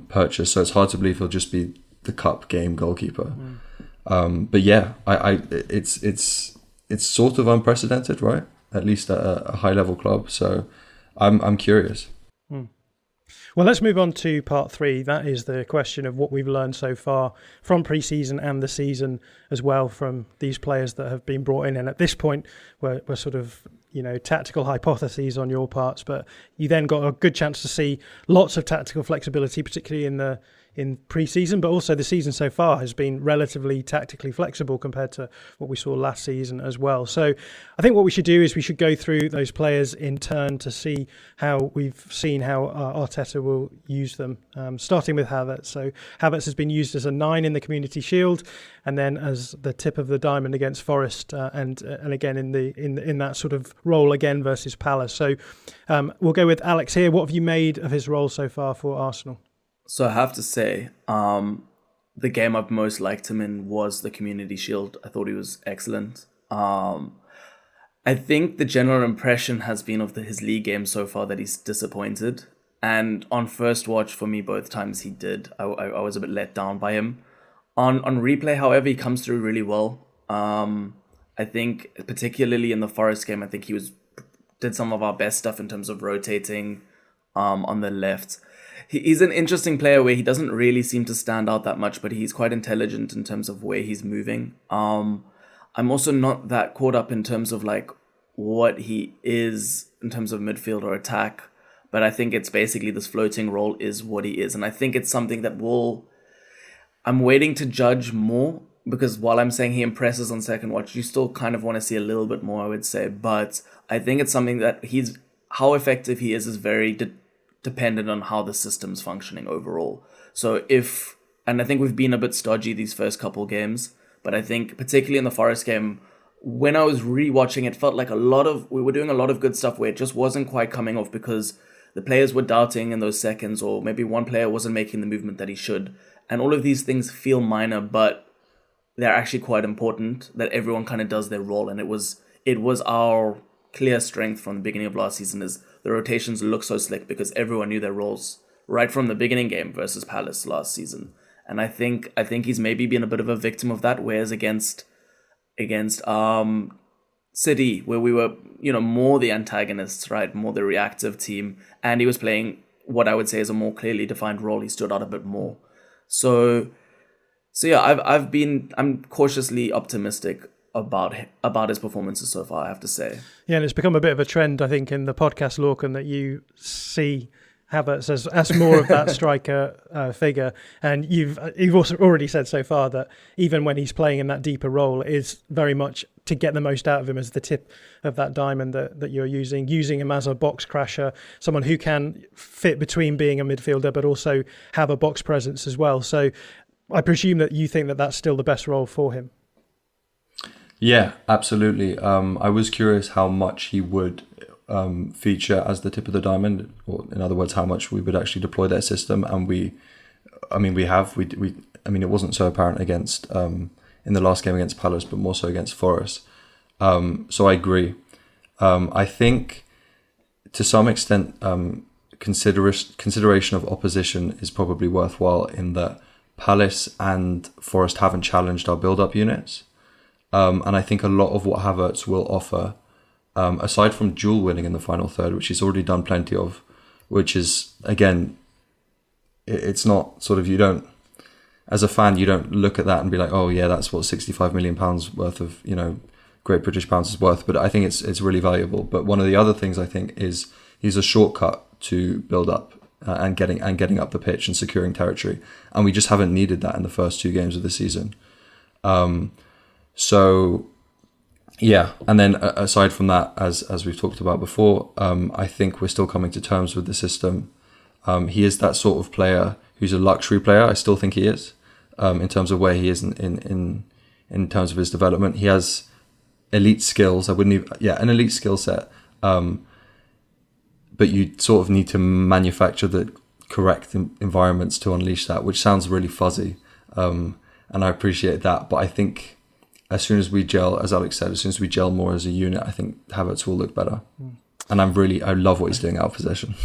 purchase. So it's hard to believe he'll just be the cup game goalkeeper. But yeah, it's sort of unprecedented, right? At least at a high level club. So I'm curious. Well, let's move on to part 3. That is the question of what we've learned so far from pre-season and the season as well from these players that have been brought in. And at this point, we're sort of, tactical hypotheses on your parts, but you then got a good chance to see lots of tactical flexibility, particularly in pre-season, but also the season so far has been relatively tactically flexible compared to what we saw last season as well. So I think what we should do is we should go through those players in turn to see how we've seen how Arteta will use them, starting with Havertz. So Havertz has been used as a 9 in the Community Shield and then as the tip of the diamond against Forest and again in that sort of role again versus Palace. So we'll go with Alex here. What have you made of his role so far for Arsenal? So I have to say, the game I've most liked him in was the Community Shield. I thought he was excellent. I think the general impression has been of his league game so far that he's disappointed. And on first watch, for me, both times he did. I was a bit let down by him. On replay, however, he comes through really well. I think, particularly in the Forest game, I think he did some of our best stuff in terms of rotating on the left. He's an interesting player where he doesn't really seem to stand out that much, but he's quite intelligent in terms of where he's moving. I'm also not that caught up in terms of like what he is in terms of midfield or attack, but I think it's basically this floating role is what he is. And I think it's something that I'm waiting to judge more, because while I'm saying he impresses on second watch, you still kind of want to see a little bit more, I would say. But I think it's something that how effective he is very dependent on how the system's functioning overall. So and I think we've been a bit stodgy these first couple games, but I think particularly in the Forest game, when I was rewatching, it felt like we were doing a lot of good stuff where it just wasn't quite coming off because the players were doubting in those seconds, or maybe one player wasn't making the movement that he should. And all of these things feel minor, but they're actually quite important, that everyone kind of does their role. And it was our clear strength from the beginning of last season is the rotations look so slick because everyone knew their roles right from the beginning game versus Palace last season. And I think he's maybe been a bit of a victim of that, whereas against City, where we were, more the antagonists, right? More the reactive team. And he was playing what I would say is a more clearly defined role. He stood out a bit more. So yeah, I'm cautiously optimistic about his performances so far, I have to say. Yeah, and it's become a bit of a trend, I think, in the podcast, Lorcan, that you see Havertz as more of that striker figure. And you've also already said so far that even when he's playing in that deeper role, it is very much to get the most out of him as the tip of that diamond that you're using him as a box crasher, someone who can fit between being a midfielder but also have a box presence as well. So I presume that you think that that's still the best role for him. Yeah, absolutely. I was curious how much he would feature as the tip of the diamond, or in other words, how much we would actually deploy their system. And it wasn't so apparent against in the last game against Palace, but more so against Forest. So I agree. I think to some extent, consideration of opposition is probably worthwhile in that Palace and Forest haven't challenged our build-up units. And I think a lot of what Havertz will offer, aside from duel winning in the final third, which he's already done plenty of, which is, again, it's not sort of, you don't, as a fan, you don't look at that and be like, oh yeah, that's what £65 million worth of, Great British pounds is worth. But I think it's really valuable. But one of the other things I think is he's a shortcut to build up and getting up the pitch and securing territory. And we just haven't needed that in the first 2 games of the season. So, yeah, and then aside from that, as we've talked about before, I think we're still coming to terms with the system. He is that sort of player who's a luxury player. I still think he is, in terms of where he is in terms of his development. He has elite skills. An elite skill set. But you sort of need to manufacture the correct environments to unleash that, which sounds really fuzzy, and I appreciate that. But I think, as soon as we gel, as Alex said, as soon as we gel more as a unit, I think Havertz will look better. And I love what he's doing out of possession.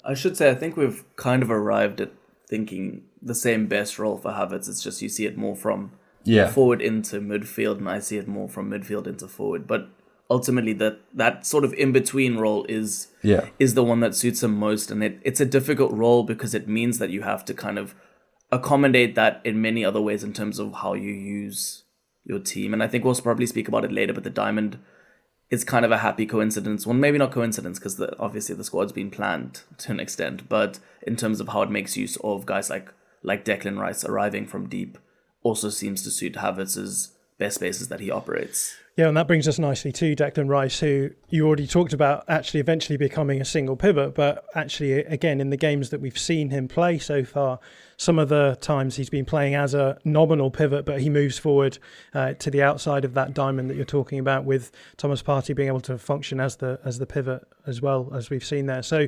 I should say, I think we've kind of arrived at thinking the same best role for Havertz. It's just you see it more from forward into midfield, and I see it more from midfield into forward. But ultimately, that sort of in-between role is the one that suits him most. And it's a difficult role because it means that you have to kind of accommodate that in many other ways in terms of how you use your team. And I think we'll probably speak about it later, but the diamond is kind of a happy coincidence. Well, maybe not coincidence, because obviously the squad's been planned to an extent, but in terms of how it makes use of guys like Declan Rice arriving from deep, also seems to suit Havertz's best spaces that he operates. Yeah, and that brings us nicely to Declan Rice, who you already talked about actually eventually becoming a single pivot, but actually, again, in the games that we've seen him play so far, some of the times he's been playing as a nominal pivot, but he moves forward to the outside of that diamond that you're talking about, with Thomas Partey being able to function as the pivot as well, as we've seen there. So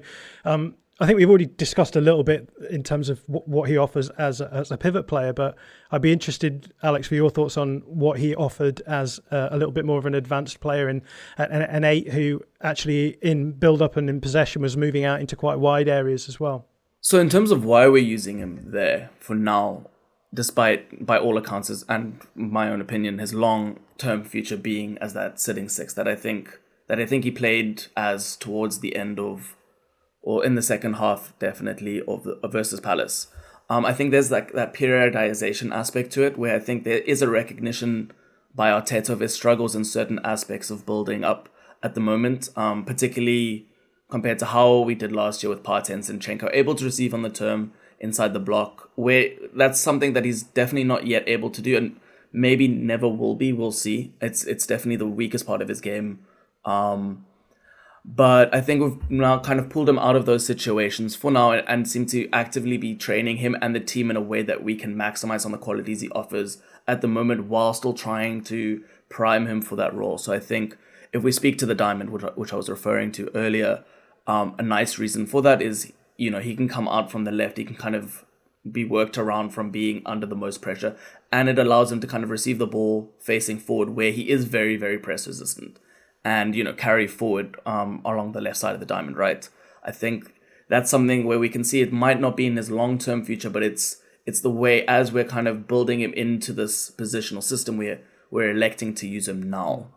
I think we've already discussed a little bit in terms of what he offers as a pivot player, but I'd be interested, Alex, for your thoughts on what he offered as a little bit more of an advanced player, and an 8 who actually in build-up and in possession was moving out into quite wide areas as well. So in terms of why we're using him there for now, despite, by all accounts, and my own opinion, his long-term future being as that sitting 6 that I think he played as towards the end of, or in the second half, definitely, of versus Palace. I think there's that periodization aspect to it, where I think there is a recognition by Arteta of his struggles in certain aspects of building up at the moment, particularly compared to how we did last year with Partey and Zinchenko, able to receive on the term inside the block, where that's something that he's definitely not yet able to do, and maybe never will be. We'll see. It's definitely the weakest part of his game. But I think we've now kind of pulled him out of those situations for now, and seem to actively be training him and the team in a way that we can maximize on the qualities he offers at the moment, while still trying to prime him for that role. So I think if we speak to the diamond, which I was referring to earlier, a nice reason for that is, he can come out from the left, he can kind of be worked around from being under the most pressure, and it allows him to kind of receive the ball facing forward, where he is very, very press resistant, and carry forward along the left side of the diamond, right? I think that's something where we can see it might not be in his long-term future, but it's the way, as we're kind of building him into this positional system, we're electing to use him now.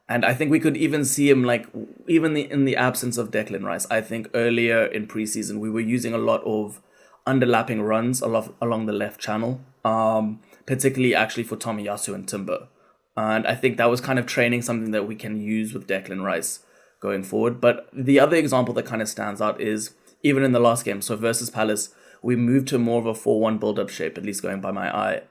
And I think we could even see him, in the absence of Declan Rice. I think earlier in preseason we were using a lot of underlapping runs along the left channel, particularly actually for Tomiyasu and Timber. And I think that was kind of training something that we can use with Declan Rice going forward. But the other example that kind of stands out is even in the last game, so versus Palace, we moved to more of a 4-1 build-up shape, at least going by my eye,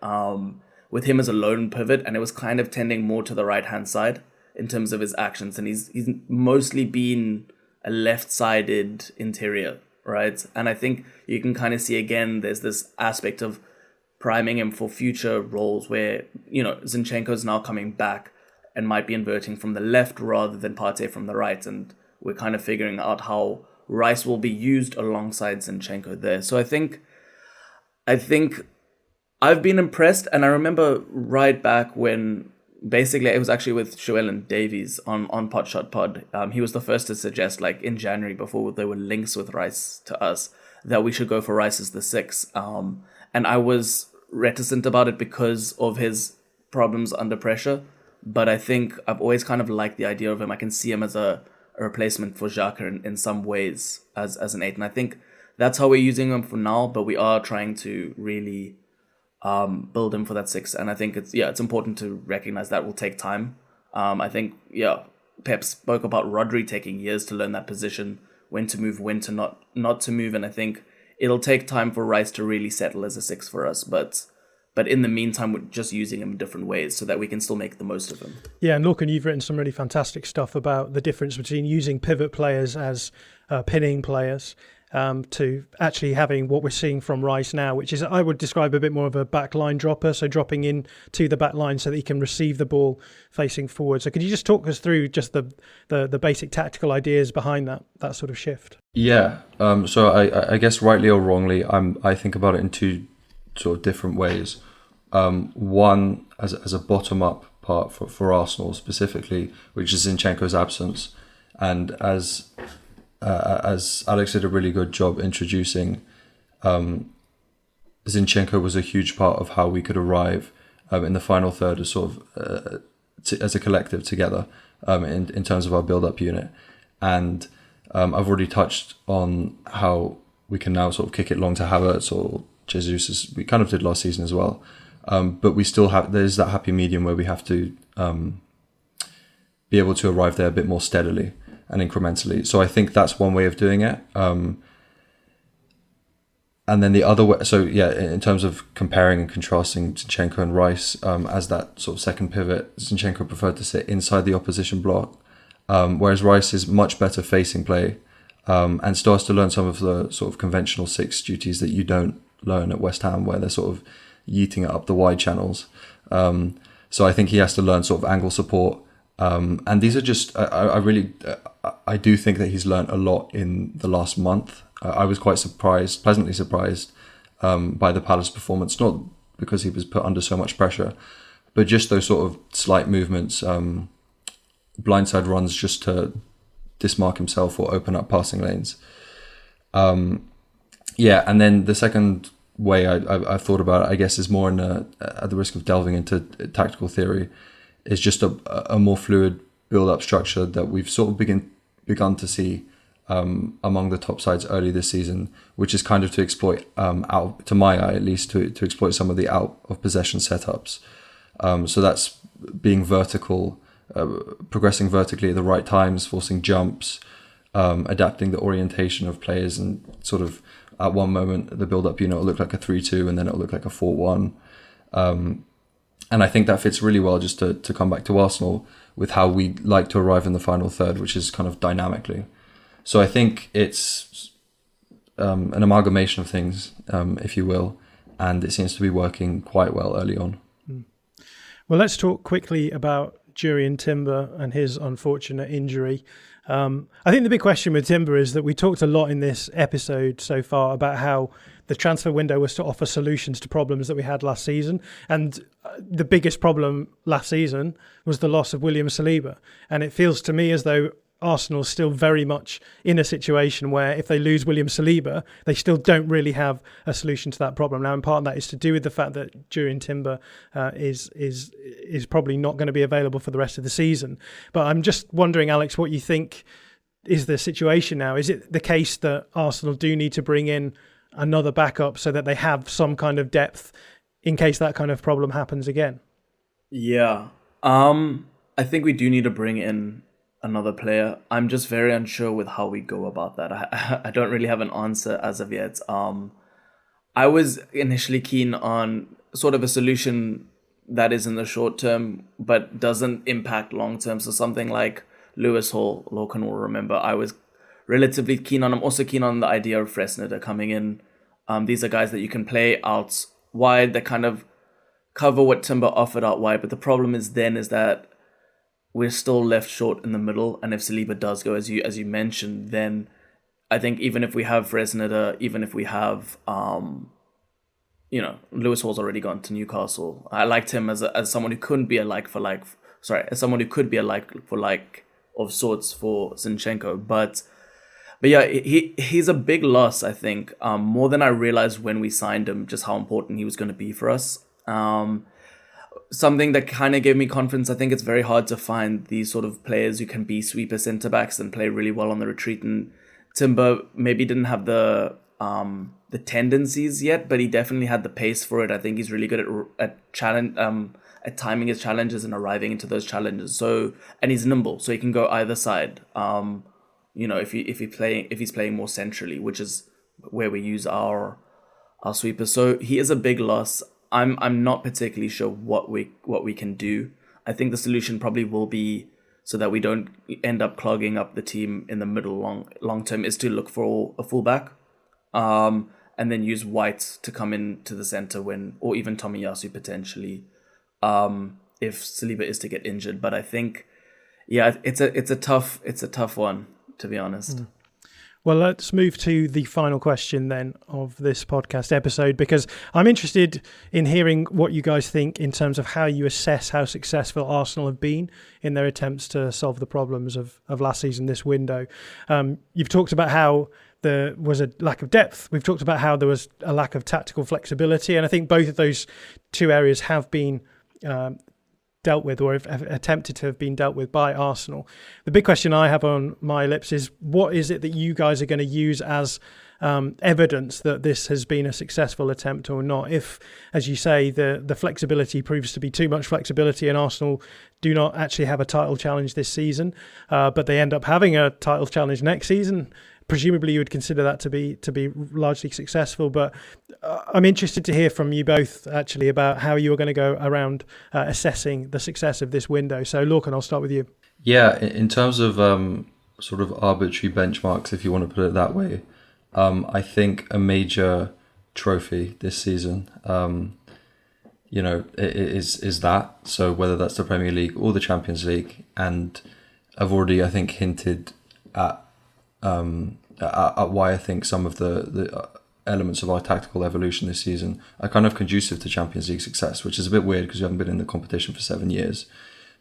with him as a lone pivot, and it was kind of tending more to the right-hand side in terms of his actions, and he's mostly been a left-sided interior, right? And I think you can kind of see, again, there's this aspect of priming him for future roles where, Zinchenko's now coming back and might be inverting from the left rather than Partey from the right, and we're kind of figuring out how Rice will be used alongside Zinchenko there. So I think I've been impressed, and I remember right back when basically it was actually with Llewellyn Davies on Potshot Pod. He was the first to suggest, like in January, before there were links with Rice to us, that we should go for Rice as the 6. And I was reticent about it because of his problems under pressure. But I think I've always kind of liked the idea of him. I can see him as a replacement for Xhaka in some ways as an 8. And I think that's how we're using him for now, but we are trying to really build him for that 6. And I think it's important to recognize that will take time. I think, Pep spoke about Rodri taking years to learn that position, when to move, when to not to move. And I think it'll take time for Rice to really settle as a 6 for us. But in the meantime, we're just using him in different ways so that we can still make the most of him. Yeah, and Lorcan, you've written some really fantastic stuff about the difference between using pivot players as pinning players to actually having what we're seeing from Rice now, which is, I would describe, a bit more of a backline dropper, so dropping in to the back line so that he can receive the ball facing forward. So could you just talk us through just the basic tactical ideas behind that sort of shift? Yeah, so I guess rightly or wrongly, I think about it in two sort of different ways. One as a bottom-up part for Arsenal specifically, which is Zinchenko's absence, and as Alex did a really good job introducing, Zinchenko was a huge part of how we could arrive in the final third as sort of as a collective together in terms of our build-up unit. And I've already touched on how we can now sort of kick it long to Havertz or Jesus, as we kind of did last season as well. But we still there's that happy medium where we have to be able to arrive there a bit more steadily and incrementally. So I think that's one way of doing it. And then the other way, so yeah, in terms of comparing and contrasting Zinchenko and Rice, as that sort of second pivot, Zinchenko preferred to sit inside the opposition block, whereas Rice is much better facing play, and still has to learn some of the sort of conventional 6 duties that you don't learn at West Ham, where they're sort of yeeting it up the wide channels. So I think he has to learn sort of angle support. And these are just, I do think that he's learned a lot in the last month. I was quite pleasantly surprised by the Palace performance, not because he was put under so much pressure, but just those sort of slight movements, blindside runs just to dismark himself or open up passing lanes. And then the second way I've thought about it, I guess, is more at the risk of delving into tactical theory, is just a more fluid build-up structure that we've sort of begun to see among the top sides early this season, which is kind of to exploit, out to my eye at least, to exploit some of the out of possession setups. So that's being vertical, progressing vertically at the right times, forcing jumps, adapting the orientation of players, and sort of at one moment the build-up unit will look like a 3-2 and then it'll look like a 4-1. And I think that fits really well, just to come back to Arsenal, with how we like to arrive in the final third, which is kind of dynamically. So I think it's an amalgamation of things, if you will, and it seems to be working quite well early on. Well, let's talk quickly about Jurrien Timber and his unfortunate injury. I think the big question with Timber is that we talked a lot in this episode so far about how the transfer window was to offer solutions to problems that we had last season. And the biggest problem last season was the loss of William Saliba. And it feels to me as though Arsenal's still very much in a situation where if they lose William Saliba, they still don't really have a solution to that problem. Now, in part, that is to do with the fact that Jurrien Timber is probably not going to be available for the rest of the season. But I'm just wondering, Alex, what you think is the situation now? Is it the case that Arsenal do need to bring in another backup so that they have some kind of depth in case that kind of problem happens again? Yeah. I think we do need to bring in another player. I'm just very unsure with how we go about that. I don't really have an answer as of yet. I was initially keen on sort of a solution that is in the short term but doesn't impact long term. So something like Lewis Hall, Lorcan will remember, I was relatively keen on. I'm also keen on the idea of Fresneda coming in. These are guys that you can play out wide that kind of cover what Timber offered out wide. But the problem is that we're still left short in the middle. And if Saliba does go, as you mentioned, then I think even if we have Fresneda, even if we have Lewis Hall's already gone to Newcastle. I liked him as someone who couldn't be a like for like. Sorry, as someone who could be a like for like of sorts for Zinchenko, but yeah, he's a big loss. I think more than I realized when we signed him, just how important he was going to be for us. Something that kind of gave me confidence. I think it's very hard to find these sort of players who can be sweeper centre backs and play really well on the retreat. And Timber maybe didn't have the tendencies yet, but he definitely had the pace for it. I think he's really good at timing his challenges and arriving into those challenges. And he's nimble, so he can go either side. If he's playing more centrally, which is where we use our sweeper. So he is a big loss. I'm not particularly sure what we can do. I think the solution probably will be, so that we don't end up clogging up the team in the middle long term, is to look for a fullback. And then use White to come into the center or even Tomiyasu potentially, if Saliba is to get injured. But I think, yeah, it's a tough one, to be honest. Well, let's move to the final question then of this podcast episode, because I'm interested in hearing what you guys think in terms of how you assess how successful Arsenal have been in their attempts to solve the problems of last season, this window. You've talked about how there was a lack of depth. We've talked about how there was a lack of tactical flexibility. And I think both of those two areas have been dealt with, or have attempted to have been dealt with by Arsenal. The big question I have on my lips is, what is it that you guys are going to use as evidence that this has been a successful attempt or not? If, as you say, the flexibility proves to be too much flexibility and Arsenal do not actually have a title challenge this season, but they end up having a title challenge next season, presumably you would consider that to be largely successful. But I'm interested to hear from you both actually about how you're going to go around assessing the success of this window. So Lorcan, I'll start with you. Yeah, in terms of sort of arbitrary benchmarks, if you want to put it that way, I think a major trophy this season, is that. So whether that's the Premier League or the Champions League, and I've already, I think, hinted at why I think some of the elements of our tactical evolution this season are kind of conducive to Champions League success, which is a bit weird because we haven't been in the competition for 7 years.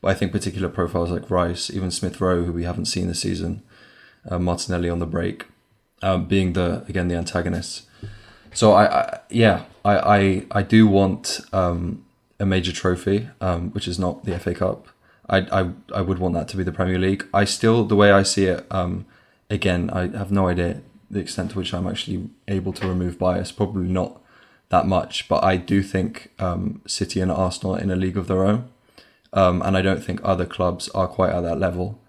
But I think particular profiles like Rice, even Smith Rowe, who we haven't seen this season, Martinelli on the break, being the antagonists. So I do want a major trophy, which is not the FA Cup. I would want that to be the Premier League. The way I see it, again, I have no idea the extent to which I'm actually able to remove bias. Probably not that much, but I do think City and Arsenal are in a league of their own, and I don't think other clubs are quite at that level.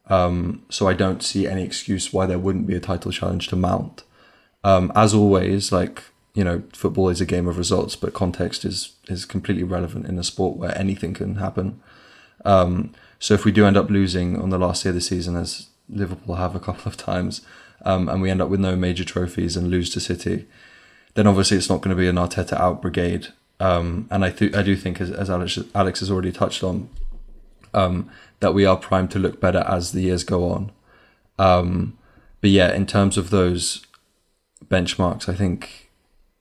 So I don't see any excuse why there wouldn't be a title challenge to mount. As always, football is a game of results, but context is completely relevant in a sport where anything can happen. So if we do end up losing on the last day of the season, as Liverpool have a couple of times, and we end up with no major trophies and lose to City, then obviously it's not going to be an Arteta out brigade. And I do think, as Alex has already touched on, that we are primed to look better as the years go on. But yeah, in terms of those benchmarks, I think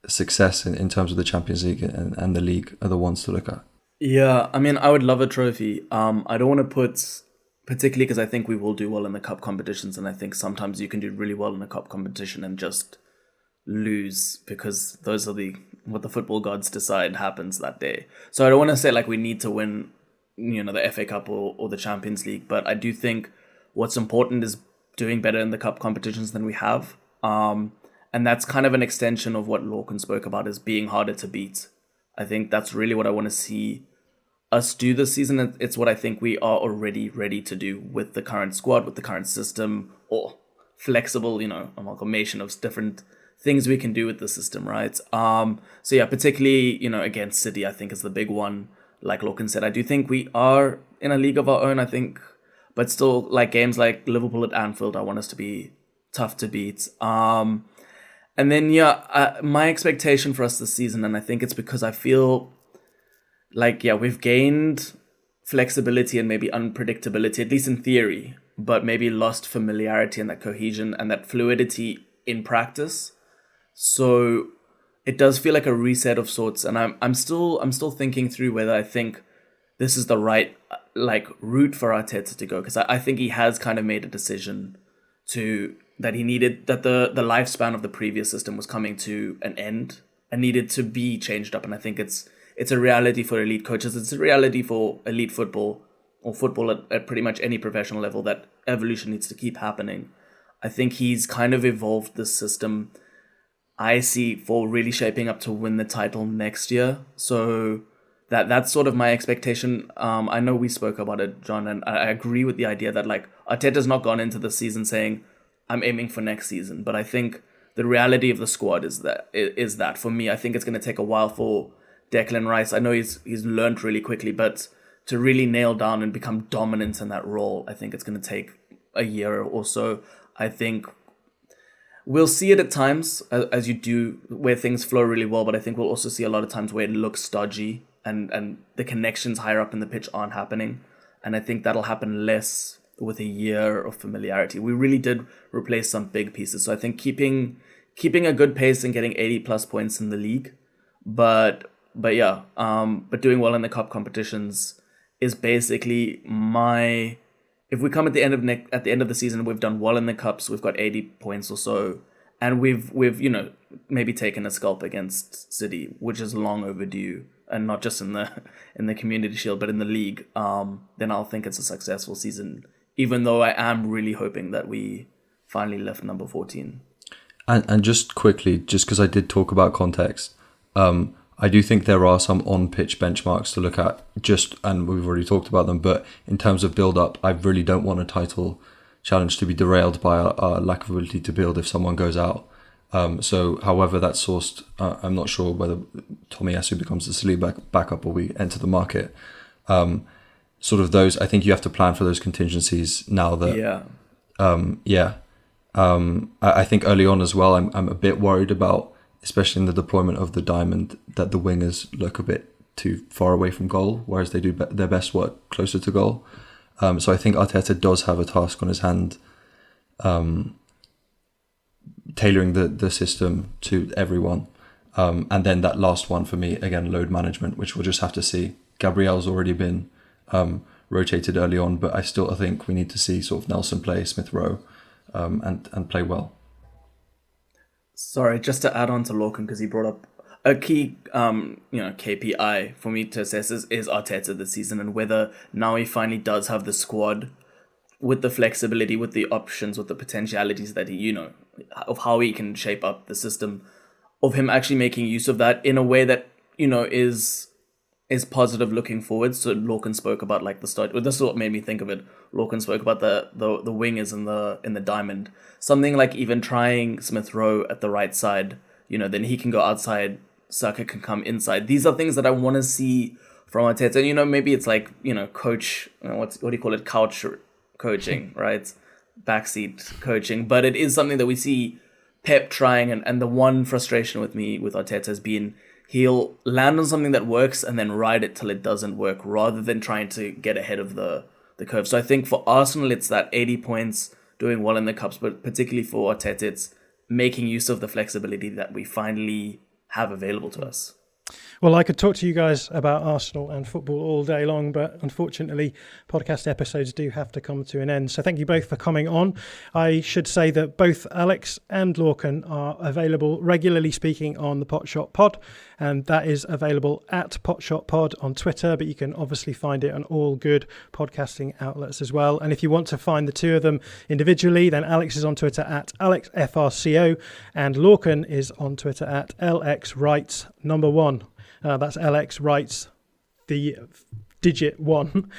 success in terms of the Champions League and the league are the ones to look at. Yeah, I mean, I would love a trophy. I don't want to put, particularly because I think we will do well in the cup competitions, and I think sometimes you can do really well in a cup competition and just lose because those are what the football gods decide happens that day. So I don't want to say we need to win, the FA Cup or the Champions League, but I do think what's important is doing better in the cup competitions than we have. And that's kind of an extension of what Lorcan spoke about, is being harder to beat. I think that's really what I want to see us do this season. It's what I think we are already ready to do with the current squad, with the current system, or flexible, amalgamation of different things we can do with the system, right? So yeah, particularly, against City, I think is the big one. Like Lorcan said, I do think we are in a league of our own, I think, but still, like games like Liverpool at Anfield, I want us to be tough to beat. And then, my expectation for us this season, and I think it's because I feel like, we've gained flexibility and maybe unpredictability, at least in theory, but maybe lost familiarity and that cohesion and that fluidity in practice. So it does feel like a reset of sorts, and I'm still thinking through whether I think this is the right route for Arteta to go, because I think he has kind of made a decision that he needed, that the lifespan of the previous system was coming to an end and needed to be changed up. And I think it's a reality for elite coaches. It's a reality for elite football, or football at pretty much any professional level, that evolution needs to keep happening. I think he's kind of evolved this system, I see, for really shaping up to win the title next year. So that's sort of my expectation. I know we spoke about it, John, and I agree with the idea that Arteta's not gone into the season saying, I'm aiming for next season. But I think the reality of the squad is that for me, I think it's going to take a while for Declan Rice. I know he's learned really quickly, but to really nail down and become dominant in that role, I think it's going to take a year or so. I think we'll see it at times, as you do, where things flow really well, but I think we'll also see a lot of times where it looks stodgy and the connections higher up in the pitch aren't happening. And I think that'll happen less with a year of familiarity. We really did replace some big pieces. So I think keeping a good pace and getting 80 plus points in the league, but doing well in the cup competitions is basically if we come at the end of the season, we've done well in the cups, we've got 80 points or so, and we've maybe taken a scalp against City, which is long overdue, and not just in the Community Shield, but in the league, then I'll think it's a successful season, even though I am really hoping that we finally lift number 14. And just quickly, just because I did talk about context, I do think there are some on-pitch benchmarks to look at, and we've already talked about them, but in terms of build-up, I really don't want a title challenge to be derailed by our lack of ability to build if someone goes out. So however that's sourced, I'm not sure whether Tomiyasu becomes the Saliba backup or we enter the market. Sort of those, I think you have to plan for those contingencies now that... I think early on as well, I'm a bit worried about, especially in the deployment of the diamond, that the wingers look a bit too far away from goal, whereas they do their best work closer to goal. So I think Arteta does have a task on his hand, tailoring the system to everyone. And then that last one for me, again, load management, which we'll just have to see. Gabriel's already been rotated early on, but I think we need to see sort of Nelson play, Smith Rowe, and play well. Sorry, just to add on to Lorcan, because he brought up a key, KPI for me to assess is Arteta this season, and whether now he finally does have the squad with the flexibility, with the options, with the potentialities that he, of how he can shape up the system, of him actually making use of that in a way that, is positive looking forward. So Lorcan spoke about the start. Well, this is what made me think of it. Lorcan spoke about the wingers in the diamond. Something like even trying Smith Rowe at the right side. Then he can go outside. Saka can come inside. These are things that I want to see from Arteta. Maybe it's coach. What do you call it? Couch coaching, right? Backseat coaching. But it is something that we see Pep trying. And the one frustration with me with Arteta has been, he'll land on something that works and then ride it till it doesn't work, rather than trying to get ahead of the curve. So I think for Arsenal, it's that 80 points, doing well in the cups, but particularly for Arteta, it's making use of the flexibility that we finally have available to us. Well, I could talk to you guys about Arsenal and football all day long, but unfortunately, podcast episodes do have to come to an end. So thank you both for coming on. I should say that both Alex and Lorcan are available, regularly speaking, on the Potshot Pod, and that is available at Potshot Pod on Twitter, but you can obviously find it on all good podcasting outlets as well. And if you want to find the two of them individually, then Alex is on Twitter at AlexFRCO, and Lorcan is on Twitter at LXWrites1. That's LX Writes, the digit one.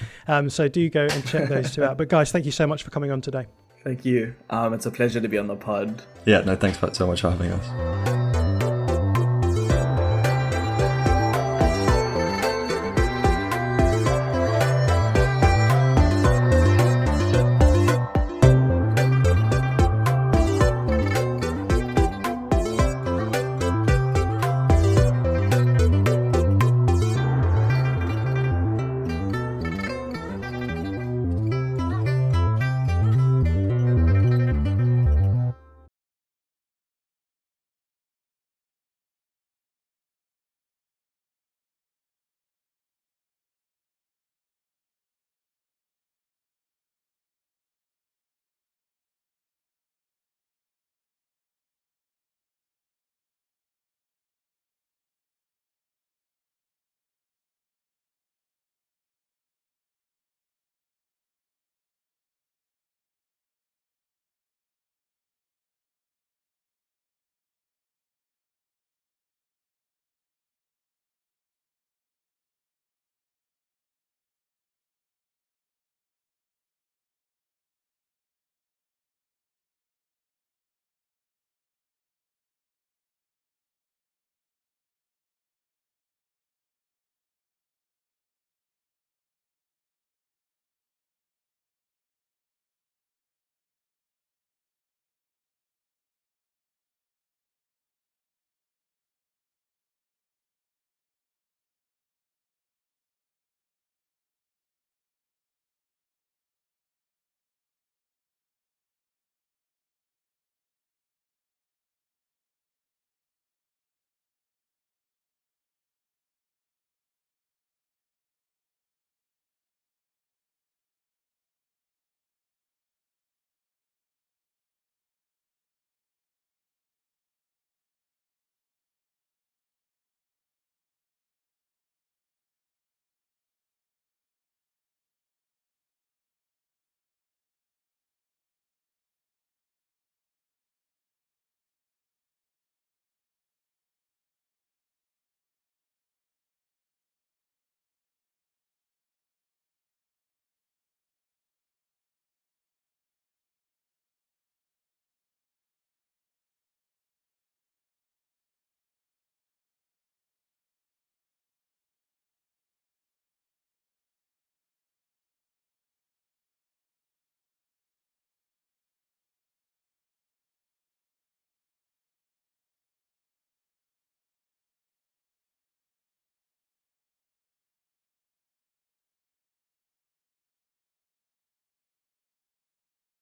So do go and check those two out. But guys, thank you so much for coming on today. Thank you. It's a pleasure to be on the pod. Yeah, no, thanks so much for having us.